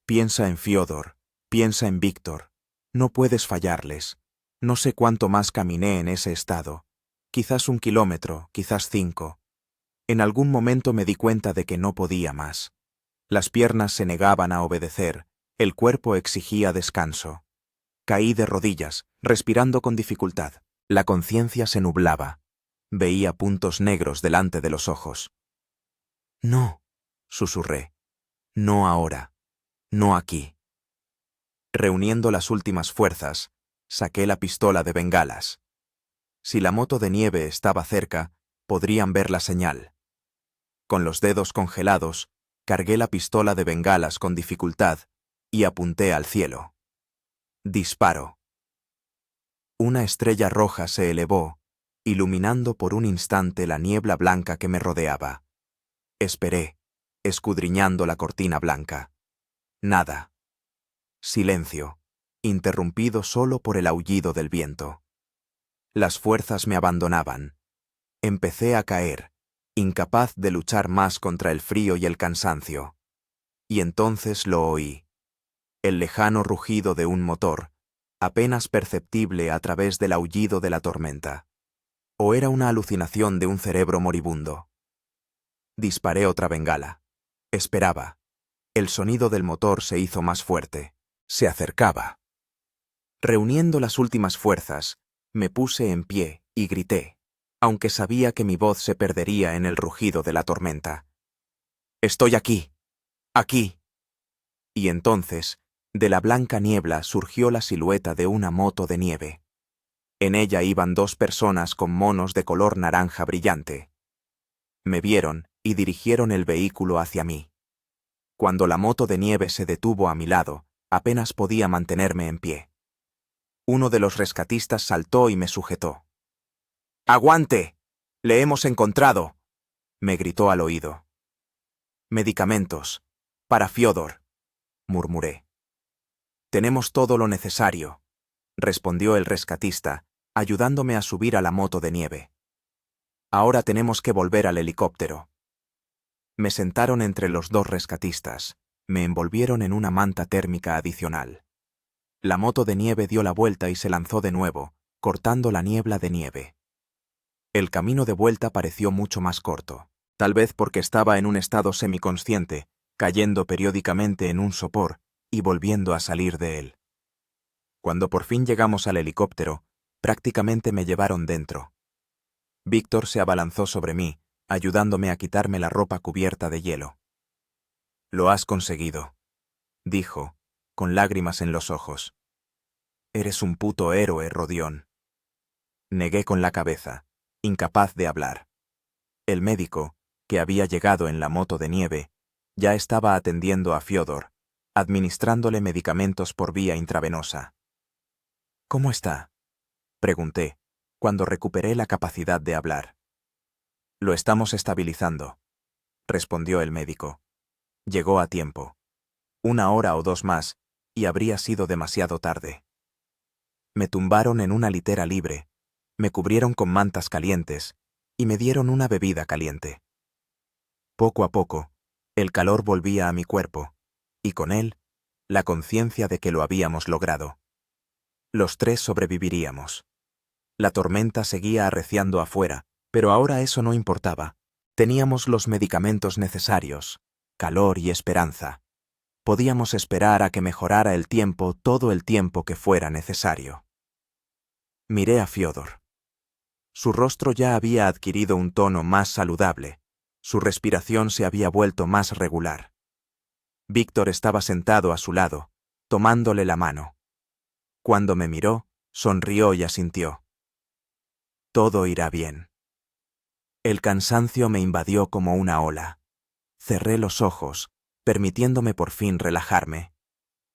Piensa en Fiódor, piensa en Víctor. No puedes fallarles. No sé cuánto más caminé en ese estado. Quizás 1 kilómetro, quizás 5. En algún momento me di cuenta de que no podía más. Las piernas se negaban a obedecer, el cuerpo exigía descanso. Caí de rodillas, respirando con dificultad. La conciencia se nublaba. Veía puntos negros delante de los ojos. No, susurré. No ahora. No aquí. Reuniendo las últimas fuerzas, saqué la pistola de bengalas. Si la moto de nieve estaba cerca, podrían ver la señal. Con los dedos congelados, cargué la pistola de bengalas con dificultad y apunté al cielo. Disparo. Una estrella roja se elevó, iluminando por un instante la niebla blanca que me rodeaba. Esperé, escudriñando la cortina blanca. Nada. Silencio, interrumpido solo por el aullido del viento. Las fuerzas me abandonaban. Empecé a caer, incapaz de luchar más contra el frío y el cansancio. Y entonces lo oí. El lejano rugido de un motor, apenas perceptible a través del aullido de la tormenta. ¿O era una alucinación de un cerebro moribundo? Disparé otra bengala. Esperaba. El sonido del motor se hizo más fuerte. Se acercaba. Reuniendo las últimas fuerzas, me puse en pie y grité, aunque sabía que mi voz se perdería en el rugido de la tormenta. «¡Estoy aquí! ¡Aquí!». Y entonces, de la blanca niebla surgió la silueta de una moto de nieve. En ella iban 2 personas con monos de color naranja brillante. Me vieron y dirigieron el vehículo hacia mí. Cuando la moto de nieve se detuvo a mi lado, apenas podía mantenerme en pie. Uno de los rescatistas saltó y me sujetó. «¡Aguante! ¡Le hemos encontrado!», me gritó al oído. «Medicamentos. Para Fiódor», murmuré. «Tenemos todo lo necesario», respondió el rescatista, ayudándome a subir a la moto de nieve. «Ahora tenemos que volver al helicóptero». Me sentaron entre los 2 rescatistas. Me envolvieron en una manta térmica adicional. La moto de nieve dio la vuelta y se lanzó de nuevo, cortando la niebla de nieve. El camino de vuelta pareció mucho más corto, tal vez porque estaba en un estado semiconsciente, cayendo periódicamente en un sopor y volviendo a salir de él. Cuando por fin llegamos al helicóptero, prácticamente me llevaron dentro. Víctor se abalanzó sobre mí, ayudándome a quitarme la ropa cubierta de hielo. «Lo has conseguido», dijo, con lágrimas en los ojos. «Eres un puto héroe, Rodión». Negué con la cabeza, incapaz de hablar. El médico, que había llegado en la moto de nieve, ya estaba atendiendo a Fiódor, administrándole medicamentos por vía intravenosa. «¿Cómo está?», pregunté, cuando recuperé la capacidad de hablar. «Lo estamos estabilizando», respondió el médico. Llegó a tiempo. 1 hora o 2 más, y habría sido demasiado tarde. Me tumbaron en una litera libre, me cubrieron con mantas calientes, y me dieron una bebida caliente. Poco a poco, el calor volvía a mi cuerpo, y con él, la conciencia de que lo habíamos logrado. Los 3 sobreviviríamos. La tormenta seguía arreciando afuera, pero ahora eso no importaba. Teníamos los medicamentos necesarios, calor y esperanza. Podíamos esperar a que mejorara el tiempo todo el tiempo que fuera necesario. Miré a Fiodor. Su rostro ya había adquirido un tono más saludable. Su respiración se había vuelto más regular. Víctor estaba sentado a su lado, tomándole la mano. Cuando me miró, sonrió y asintió. Todo irá bien. El cansancio me invadió como una ola. Cerré los ojos, permitiéndome por fin relajarme.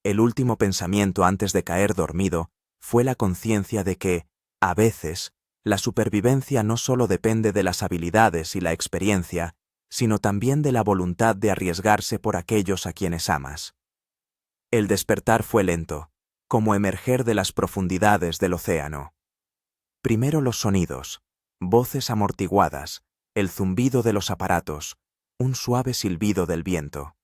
El último pensamiento antes de caer dormido fue la conciencia de que, a veces, la supervivencia no solo depende de las habilidades y la experiencia, sino también de la voluntad de arriesgarse por aquellos a quienes amas. El despertar fue lento, como emerger de las profundidades del océano. Primero los sonidos, voces amortiguadas, el zumbido de los aparatos, un suave silbido del viento.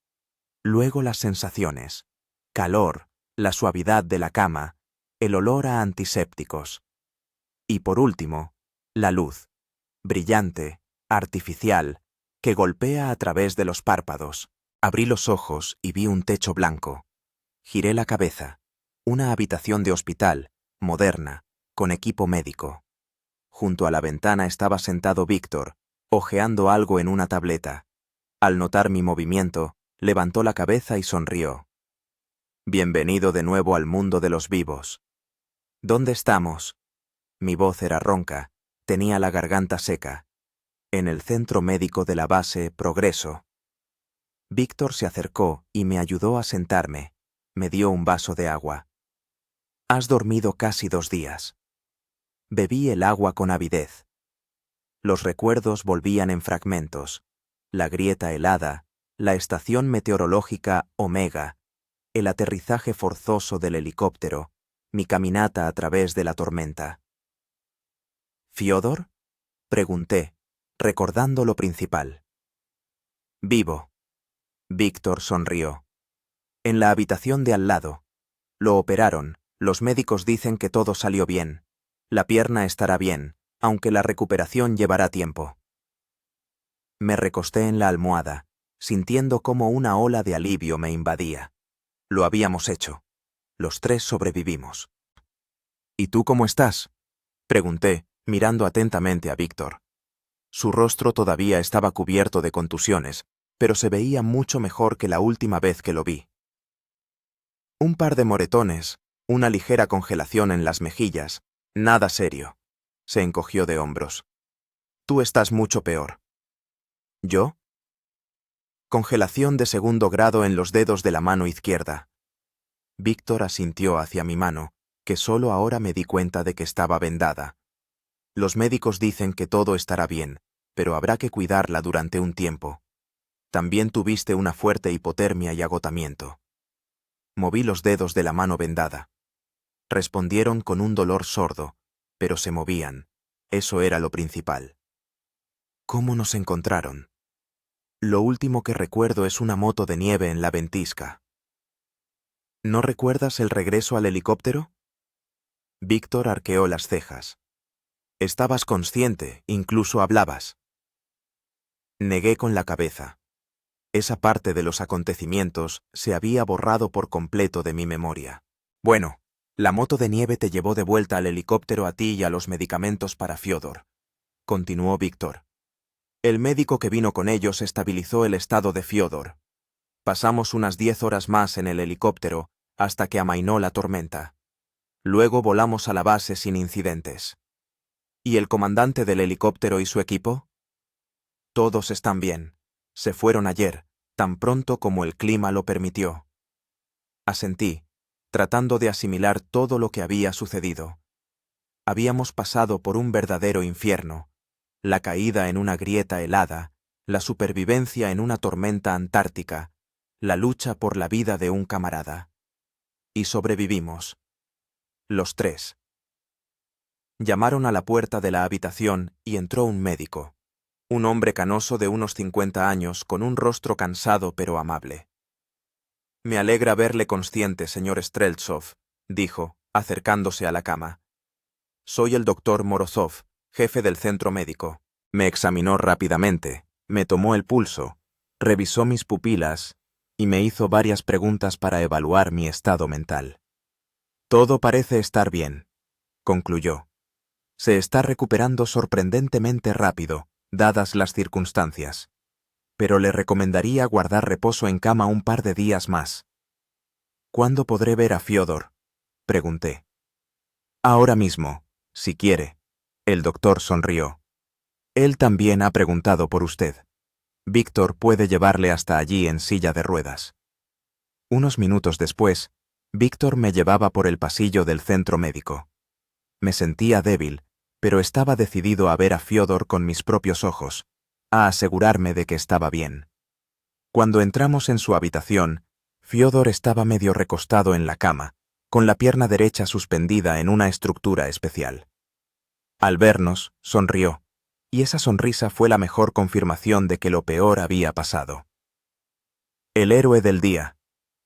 Luego las sensaciones, calor, la suavidad de la cama, el olor a antisépticos. Y por último, la luz, brillante, artificial, que golpea a través de los párpados. Abrí los ojos y vi un techo blanco. Giré la cabeza. Una habitación de hospital, moderna, con equipo médico. Junto a la ventana estaba sentado Víctor, hojeando algo en una tableta. Al notar mi movimiento, levantó la cabeza y sonrió. Bienvenido de nuevo al mundo de los vivos. ¿Dónde estamos? Mi voz era ronca, tenía la garganta seca. En el centro médico de la base Progreso. Víctor se acercó y me ayudó a sentarme. Me dio un vaso de agua. Has dormido casi 2 días. Bebí el agua con avidez. Los recuerdos volvían en fragmentos. La grieta helada, la estación meteorológica Omega, el aterrizaje forzoso del helicóptero, mi caminata a través de la tormenta. ¿Fiodor? Pregunté, recordando lo principal. Vivo. Víctor sonrió. En la habitación de al lado. Lo operaron. Los médicos dicen que todo salió bien. La pierna estará bien, aunque la recuperación llevará tiempo. Me recosté en la almohada, sintiendo cómo una ola de alivio me invadía. Lo habíamos hecho. Los 3 sobrevivimos. ¿Y tú cómo estás? Pregunté, mirando atentamente a Víctor. Su rostro todavía estaba cubierto de contusiones, pero se veía mucho mejor que la última vez que lo vi. Un par de moretones, una ligera congelación en las mejillas, nada serio. Se encogió de hombros. Tú estás mucho peor. ¿Yo? Congelación de 2º grado en los dedos de la mano izquierda. Víctor asintió hacia mi mano, que solo ahora me di cuenta de que estaba vendada. Los médicos dicen que todo estará bien, pero habrá que cuidarla durante un tiempo. También tuviste una fuerte hipotermia y agotamiento. Moví los dedos de la mano vendada. Respondieron con un dolor sordo, pero se movían. Eso era lo principal. ¿Cómo nos encontraron? Lo último que recuerdo es una moto de nieve en la ventisca. ¿No recuerdas el regreso al helicóptero? Víctor arqueó las cejas. Estabas consciente, incluso hablabas. Negué con la cabeza. Esa parte de los acontecimientos se había borrado por completo de mi memoria. Bueno, la moto de nieve te llevó de vuelta al helicóptero a ti y a los medicamentos para Fiodor, continuó Víctor. El médico que vino con ellos estabilizó el estado de Fiodor. Pasamos unas 10 horas más en el helicóptero hasta que amainó la tormenta. Luego volamos a la base sin incidentes. ¿Y el comandante del helicóptero y su equipo? Todos están bien. Se fueron ayer, tan pronto como el clima lo permitió. Asentí, tratando de asimilar todo lo que había sucedido. Habíamos pasado por un verdadero infierno, la caída en una grieta helada, la supervivencia en una tormenta antártica, la lucha por la vida de un camarada. Y sobrevivimos. Los tres. Llamaron a la puerta de la habitación y entró un médico. Un hombre canoso de unos 50 años, con un rostro cansado pero amable. «Me alegra verle consciente, señor Streltsov», dijo, acercándose a la cama. «Soy el doctor Morozov, jefe del centro médico». Me examinó rápidamente, me tomó el pulso, revisó mis pupilas y me hizo varias preguntas para evaluar mi estado mental. «Todo parece estar bien», concluyó. «Se está recuperando sorprendentemente rápido, dadas las circunstancias. Pero le recomendaría guardar reposo en cama un par de días más». «¿Cuándo podré ver a Fyodor?», pregunté. «Ahora mismo, si quiere». El doctor sonrió. «Él también ha preguntado por usted. Víctor puede llevarle hasta allí en silla de ruedas». Unos minutos después, Víctor me llevaba por el pasillo del centro médico. Me sentía débil, pero estaba decidido a ver a Fyodor con mis propios ojos, a asegurarme de que estaba bien. Cuando entramos en su habitación, Fyodor estaba medio recostado en la cama, con la pierna derecha suspendida en una estructura especial. Al vernos, sonrió, y esa sonrisa fue la mejor confirmación de que lo peor había pasado. «El héroe del día»,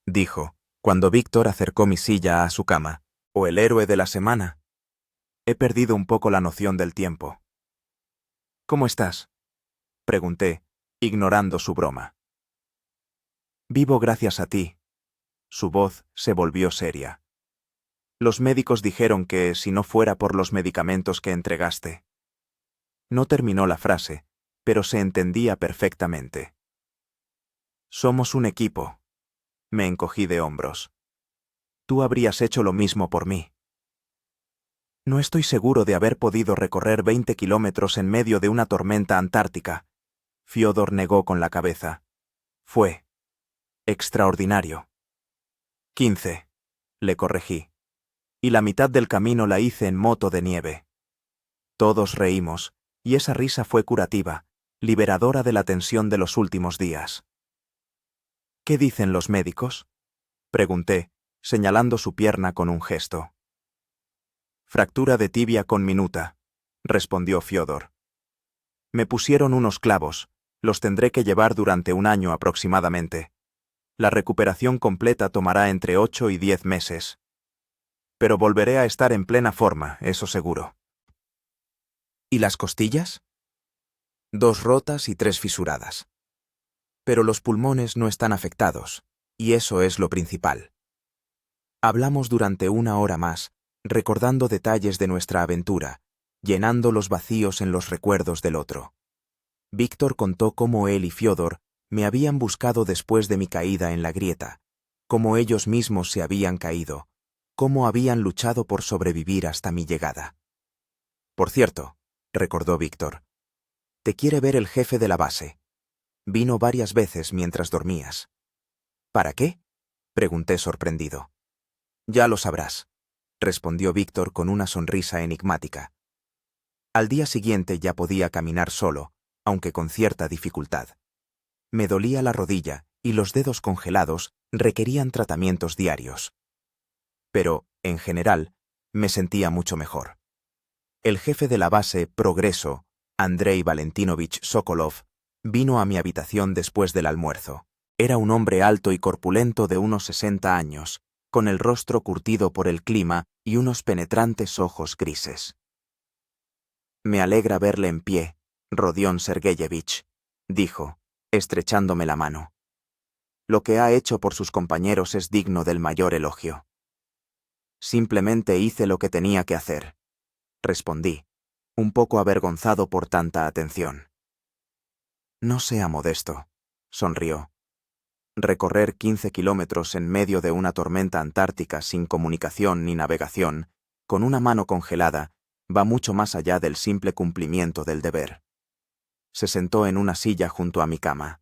dijo, cuando Víctor acercó mi silla a su cama. «¿O el héroe de la semana? He perdido un poco la noción del tiempo». «¿Cómo estás?», pregunté, ignorando su broma. «Vivo gracias a ti». Su voz se volvió seria. «Los médicos dijeron que si no fuera por los medicamentos que entregaste». No terminó la frase, pero se entendía perfectamente. «Somos un equipo». Me encogí de hombros. «Tú habrías hecho lo mismo por mí». «No estoy seguro de haber podido recorrer 20 kilómetros en medio de una tormenta antártica». Fyodor negó con la cabeza. «Fue extraordinario». 15. Le corregí. «Y la mitad del camino la hice en moto de nieve». Todos reímos, y esa risa fue curativa, liberadora de la tensión de los últimos días. «¿Qué dicen los médicos?», pregunté, señalando su pierna con un gesto. «Fractura de tibia conminuta», respondió Fyodor. «Me pusieron unos clavos, los tendré que llevar durante un año aproximadamente. La recuperación completa tomará entre 8 y 10 meses. Pero volveré a estar en plena forma, eso seguro». «¿Y las costillas?». «2 rotas y 3 fisuradas. Pero los pulmones no están afectados, y eso es lo principal». Hablamos durante 1 hora más, recordando detalles de nuestra aventura, llenando los vacíos en los recuerdos del otro. Víctor contó cómo él y Fyodor me habían buscado después de mi caída en la grieta, cómo ellos mismos se habían caído, cómo habían luchado por sobrevivir hasta mi llegada. «Por cierto», recordó Víctor, «te quiere ver el jefe de la base. Vino varias veces mientras dormías». «¿Para qué?», pregunté sorprendido. «Ya lo sabrás», respondió Víctor con una sonrisa enigmática. Al día siguiente ya podía caminar solo, aunque con cierta dificultad. Me dolía la rodilla y los dedos congelados requerían tratamientos diarios. Pero, en general, me sentía mucho mejor. El jefe de la base Progreso, Andrei Valentinovich Sokolov, vino a mi habitación después del almuerzo. Era un hombre alto y corpulento de unos 60 años, con el rostro curtido por el clima y unos penetrantes ojos grises. «Me alegra verle en pie, Rodion Sergeyevich», dijo, estrechándome la mano. «Lo que ha hecho por sus compañeros es digno del mayor elogio». «Simplemente hice lo que tenía que hacer», respondí, un poco avergonzado por tanta atención. «No sea modesto», sonrió. «Recorrer 15 kilómetros en medio de una tormenta antártica sin comunicación ni navegación, con una mano congelada, va mucho más allá del simple cumplimiento del deber». Se sentó en una silla junto a mi cama.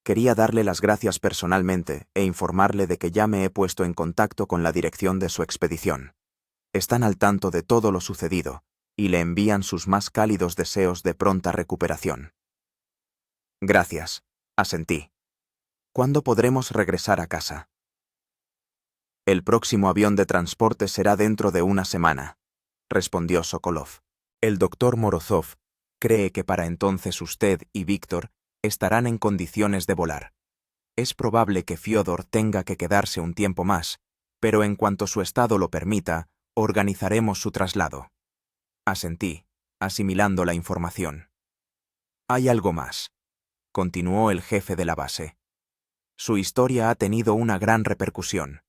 «Quería darle las gracias personalmente e informarle de que ya me he puesto en contacto con la dirección de su expedición. Están al tanto de todo lo sucedido y le envían sus más cálidos deseos de pronta recuperación». «Gracias», asentí. ¿Cuándo podremos regresar a casa? El próximo avión de transporte será dentro de una semana, respondió Sokolov. El doctor Morozov cree que para entonces usted y Víctor estarán en condiciones de volar. Es probable que Fiodor tenga que quedarse un tiempo más, pero en cuanto su estado lo permita, organizaremos su traslado. Asentí, asimilando la información. Hay algo más, continuó el jefe de la base. Su historia ha tenido una gran repercusión.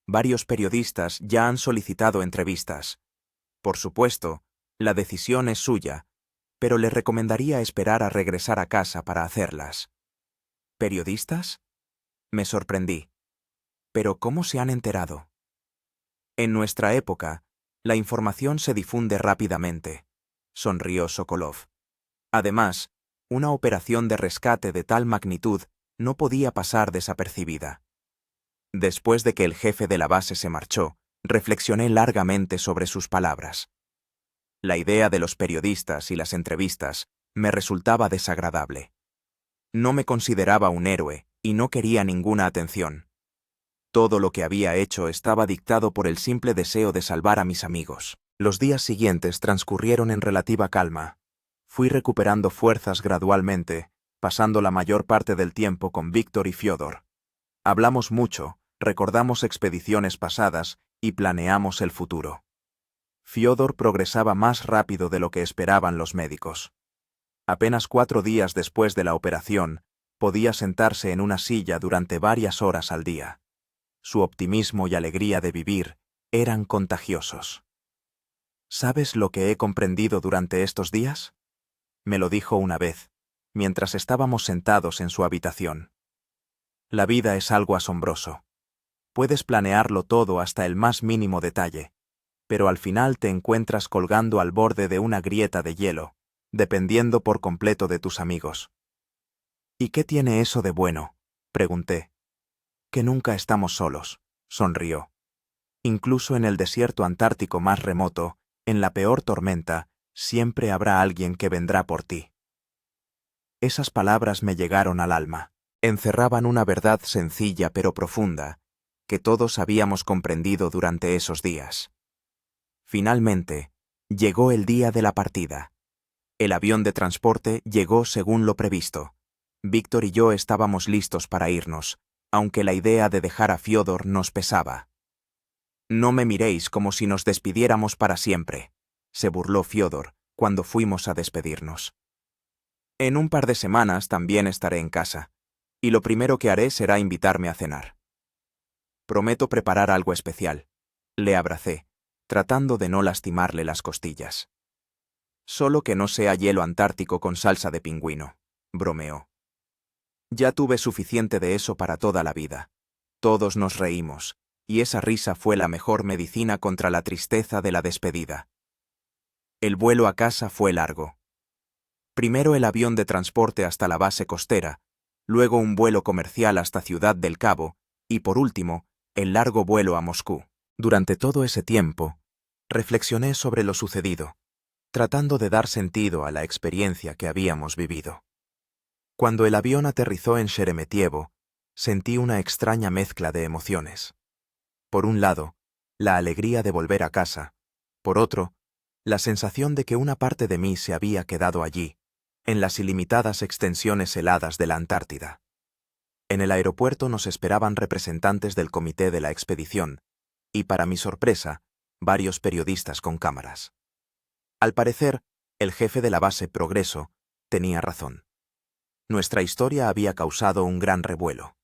Varios periodistas ya han solicitado entrevistas. Por supuesto, la decisión es suya, pero le recomendaría esperar a regresar a casa para hacerlas. ¿Periodistas? Me sorprendí. ¿Pero cómo se han enterado? En nuestra época, la información se difunde rápidamente, sonrió Sokolov. Además, una operación de rescate de tal magnitud no podía pasar desapercibida. Después de que el jefe de la base se marchó, reflexioné largamente sobre sus palabras. La idea de los periodistas y las entrevistas me resultaba desagradable. No me consideraba un héroe y no quería ninguna atención. Todo lo que había hecho estaba dictado por el simple deseo de salvar a mis amigos. Los días siguientes transcurrieron en relativa calma. Fui recuperando fuerzas gradualmente, pasando la mayor parte del tiempo con Víctor y Fiodor. Hablamos mucho, recordamos expediciones pasadas y planeamos el futuro. Fiodor progresaba más rápido de lo que esperaban los médicos. Apenas 4 días después de la operación, podía sentarse en una silla durante varias horas al día. Su optimismo y alegría de vivir eran contagiosos. ¿Sabes lo que he comprendido durante estos días? Me lo dijo una vez, mientras estábamos sentados en su habitación. La vida es algo asombroso. Puedes planearlo todo hasta el más mínimo detalle, pero al final te encuentras colgando al borde de una grieta de hielo, dependiendo por completo de tus amigos. ¿Y qué tiene eso de bueno?, pregunté. Que nunca estamos solos, sonrió. Incluso en el desierto antártico más remoto, en la peor tormenta, siempre habrá alguien que vendrá por ti. Esas palabras me llegaron al alma. Encerraban una verdad sencilla pero profunda, que todos habíamos comprendido durante esos días. Finalmente, llegó el día de la partida. El avión de transporte llegó según lo previsto. Víctor y yo estábamos listos para irnos, aunque la idea de dejar a Fiodor nos pesaba. No me miréis como si nos despidiéramos para siempre, se burló Fiodor cuando fuimos a despedirnos. En un par de semanas también estaré en casa, y lo primero que haré será invitarme a cenar. Prometo preparar algo especial. Le abracé, tratando de no lastimarle las costillas. Solo que no sea hielo antártico con salsa de pingüino, bromeó. Ya tuve suficiente de eso para toda la vida. Todos nos reímos, y esa risa fue la mejor medicina contra la tristeza de la despedida. El vuelo a casa fue largo. Primero el avión de transporte hasta la base costera, luego un vuelo comercial hasta Ciudad del Cabo, y por último, el largo vuelo a Moscú. Durante todo ese tiempo, reflexioné sobre lo sucedido, tratando de dar sentido a la experiencia que habíamos vivido. Cuando el avión aterrizó en Sheremetyevo, sentí una extraña mezcla de emociones. Por un lado, la alegría de volver a casa. Por otro, la sensación de que una parte de mí se había quedado allí, en las ilimitadas extensiones heladas de la Antártida. En el aeropuerto nos esperaban representantes del comité de la expedición, y para mi sorpresa, varios periodistas con cámaras. Al parecer, el jefe de la base Progreso tenía razón. Nuestra historia había causado un gran revuelo.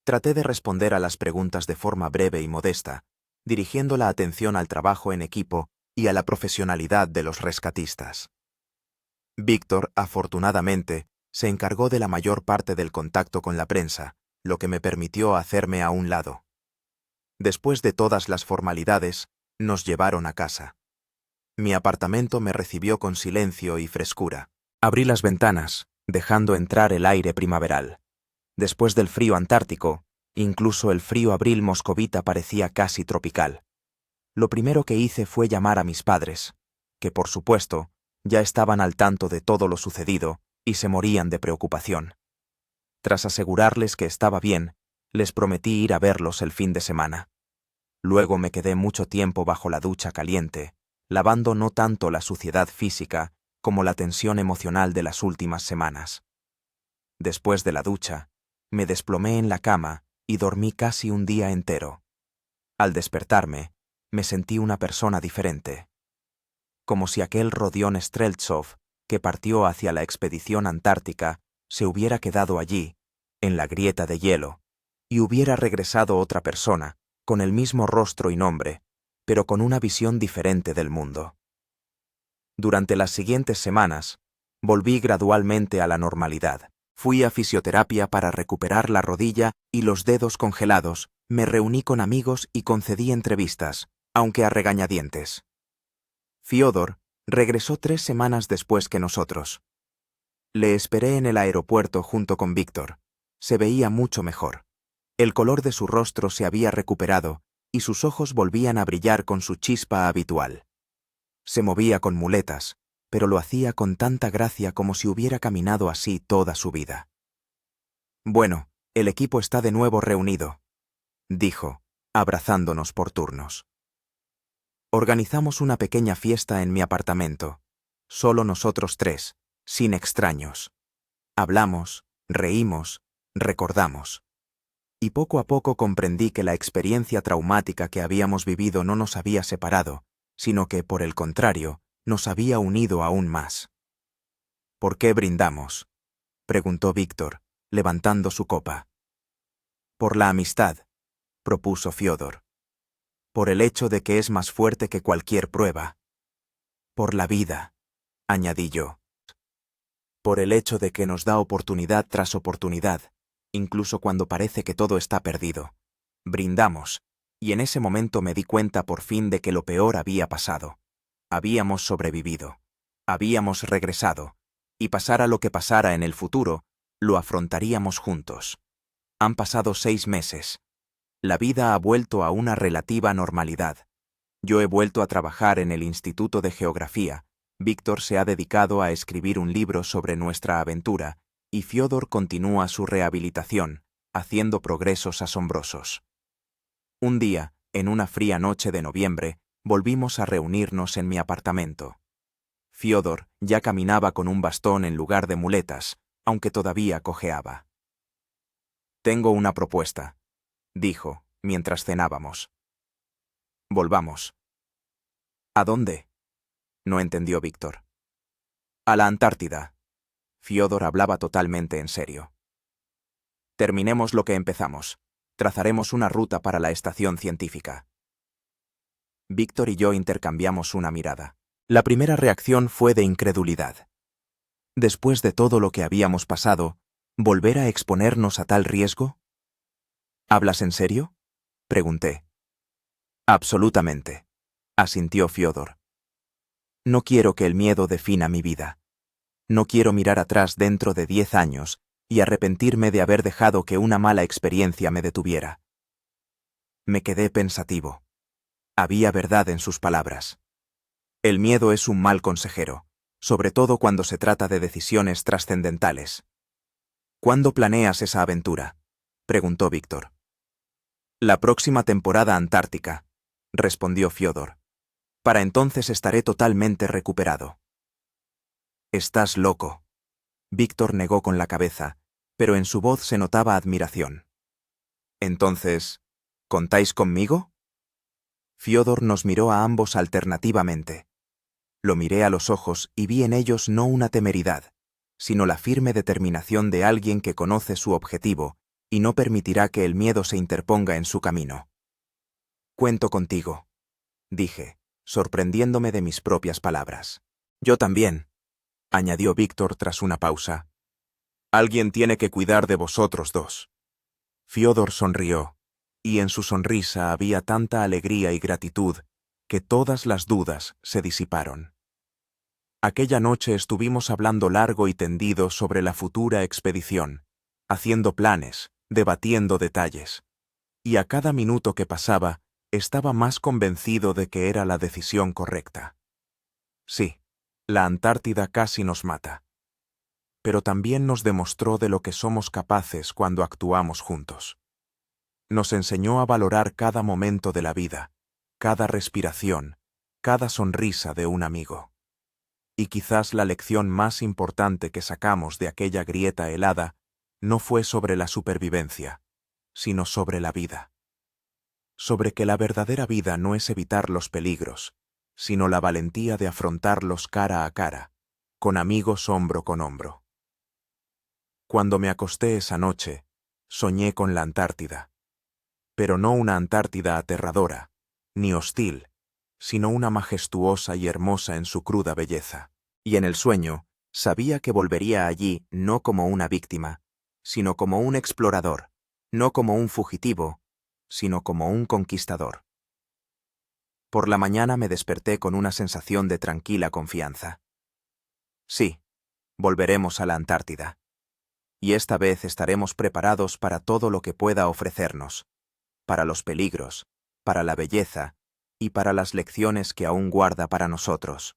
Traté de responder a las preguntas de forma breve y modesta, dirigiendo la atención al trabajo en equipo y a la profesionalidad de los rescatistas. Víctor, afortunadamente, se encargó de la mayor parte del contacto con la prensa, lo que me permitió hacerme a un lado. Después de todas las formalidades, nos llevaron a casa. Mi apartamento me recibió con silencio y frescura. Abrí las ventanas, dejando entrar el aire primaveral. Después del frío antártico, incluso el frío abril moscovita parecía casi tropical. Lo primero que hice fue llamar a mis padres, que por supuesto, ya estaban al tanto de todo lo sucedido y se morían de preocupación. Tras asegurarles que estaba bien, les prometí ir a verlos el fin de semana. Luego me quedé mucho tiempo bajo la ducha caliente, lavando no tanto la suciedad física como la tensión emocional de las últimas semanas. Después de la ducha, me desplomé en la cama y dormí casi un día entero. Al despertarme, me sentí una persona diferente. Como si aquel Rodión Streltsov, que partió hacia la expedición antártica, se hubiera quedado allí, en la grieta de hielo, y hubiera regresado otra persona, con el mismo rostro y nombre, pero con una visión diferente del mundo. Durante las siguientes semanas, volví gradualmente a la normalidad. Fui a fisioterapia para recuperar la rodilla y los dedos congelados, me reuní con amigos y concedí entrevistas, aunque a regañadientes. Fiodor regresó 3 semanas después que nosotros. Le esperé en el aeropuerto junto con Víctor. Se veía mucho mejor. El color de su rostro se había recuperado y sus ojos volvían a brillar con su chispa habitual. Se movía con muletas, pero lo hacía con tanta gracia como si hubiera caminado así toda su vida. Bueno, el equipo está de nuevo reunido, dijo, abrazándonos por turnos. Organizamos una pequeña fiesta en mi apartamento, solo nosotros 3, sin extraños. Hablamos, reímos, recordamos. Y poco a poco comprendí que la experiencia traumática que habíamos vivido no nos había separado, sino que, por el contrario, nos había unido aún más. ¿Por qué brindamos?, preguntó Víctor, levantando su copa. Por la amistad, propuso Fiodor. Por el hecho de que es más fuerte que cualquier prueba. Por la vida, añadí yo. Por el hecho de que nos da oportunidad tras oportunidad, incluso cuando parece que todo está perdido. Brindamos, y en ese momento me di cuenta por fin de que lo peor había pasado. Habíamos sobrevivido. Habíamos regresado. Y pasara lo que pasara en el futuro, lo afrontaríamos juntos. Han pasado 6 meses. La vida ha vuelto a una relativa normalidad. Yo he vuelto a trabajar en el Instituto de Geografía, Víctor se ha dedicado a escribir un libro sobre nuestra aventura, y Fiodor continúa su rehabilitación, haciendo progresos asombrosos. Un día, en una fría noche de noviembre, volvimos a reunirnos en mi apartamento. Fiodor ya caminaba con un bastón en lugar de muletas, aunque todavía cojeaba. «Tengo una propuesta», dijo, mientras cenábamos. «Volvamos». «¿A dónde?», no entendió Víctor. «A la Antártida». Fiodor hablaba totalmente en serio. «Terminemos lo que empezamos. Trazaremos una ruta para la estación científica». Víctor y yo intercambiamos una mirada. La primera reacción fue de incredulidad. Después de todo lo que habíamos pasado, ¿volver a exponernos a tal riesgo? ¿Hablas en serio?, pregunté. Absolutamente, asintió Fiodor. No quiero que el miedo defina mi vida. No quiero mirar atrás dentro de 10 años y arrepentirme de haber dejado que una mala experiencia me detuviera. Me quedé pensativo. Había verdad en sus palabras. El miedo es un mal consejero, sobre todo cuando se trata de decisiones trascendentales. ¿Cuándo planeas esa aventura?, preguntó Víctor. La próxima temporada antártica, respondió Fiodor. Para entonces estaré totalmente recuperado. Estás loco. Víctor negó con la cabeza, pero en su voz se notaba admiración. Entonces, ¿contáis conmigo? Fiodor nos miró a ambos alternativamente. Lo miré a los ojos y vi en ellos no una temeridad, sino la firme determinación de alguien que conoce su objetivo y no permitirá que el miedo se interponga en su camino. Cuento contigo, dije, sorprendiéndome de mis propias palabras. Yo también, añadió Víctor tras una pausa. Alguien tiene que cuidar de vosotros 2. Fiodor sonrió, y en su sonrisa había tanta alegría y gratitud que todas las dudas se disiparon. Aquella noche estuvimos hablando largo y tendido sobre la futura expedición, haciendo planes, debatiendo detalles, y a cada minuto que pasaba estaba más convencido de que era la decisión correcta. Sí, la Antártida casi nos mata. pero también nos demostró de lo que somos capaces cuando actuamos juntos. Nos enseñó a valorar cada momento de la vida, cada respiración, cada sonrisa de un amigo. Y quizás la lección más importante que sacamos de aquella grieta helada no fue sobre la supervivencia, sino sobre la vida. Sobre que la verdadera vida no es evitar los peligros, sino la valentía de afrontarlos cara a cara, con amigos hombro con hombro. Cuando me acosté esa noche, soñé con la Antártida. Pero no una Antártida aterradora, ni hostil, sino una majestuosa y hermosa en su cruda belleza. Y en el sueño, sabía que volvería allí no como una víctima, sino como un explorador, no como un fugitivo, sino como un conquistador. Por la mañana me desperté con una sensación de tranquila confianza. Sí, volveremos a la Antártida. Y esta vez estaremos preparados para todo lo que pueda ofrecernos, para los peligros, para la belleza y para las lecciones que aún guarda para nosotros.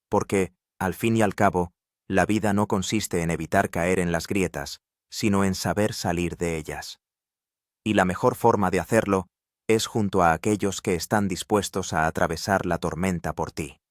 Porque, al fin y al cabo, la vida no consiste en evitar caer en las grietas, sino en saber salir de ellas. Y la mejor forma de hacerlo es junto a aquellos que están dispuestos a atravesar la tormenta por ti.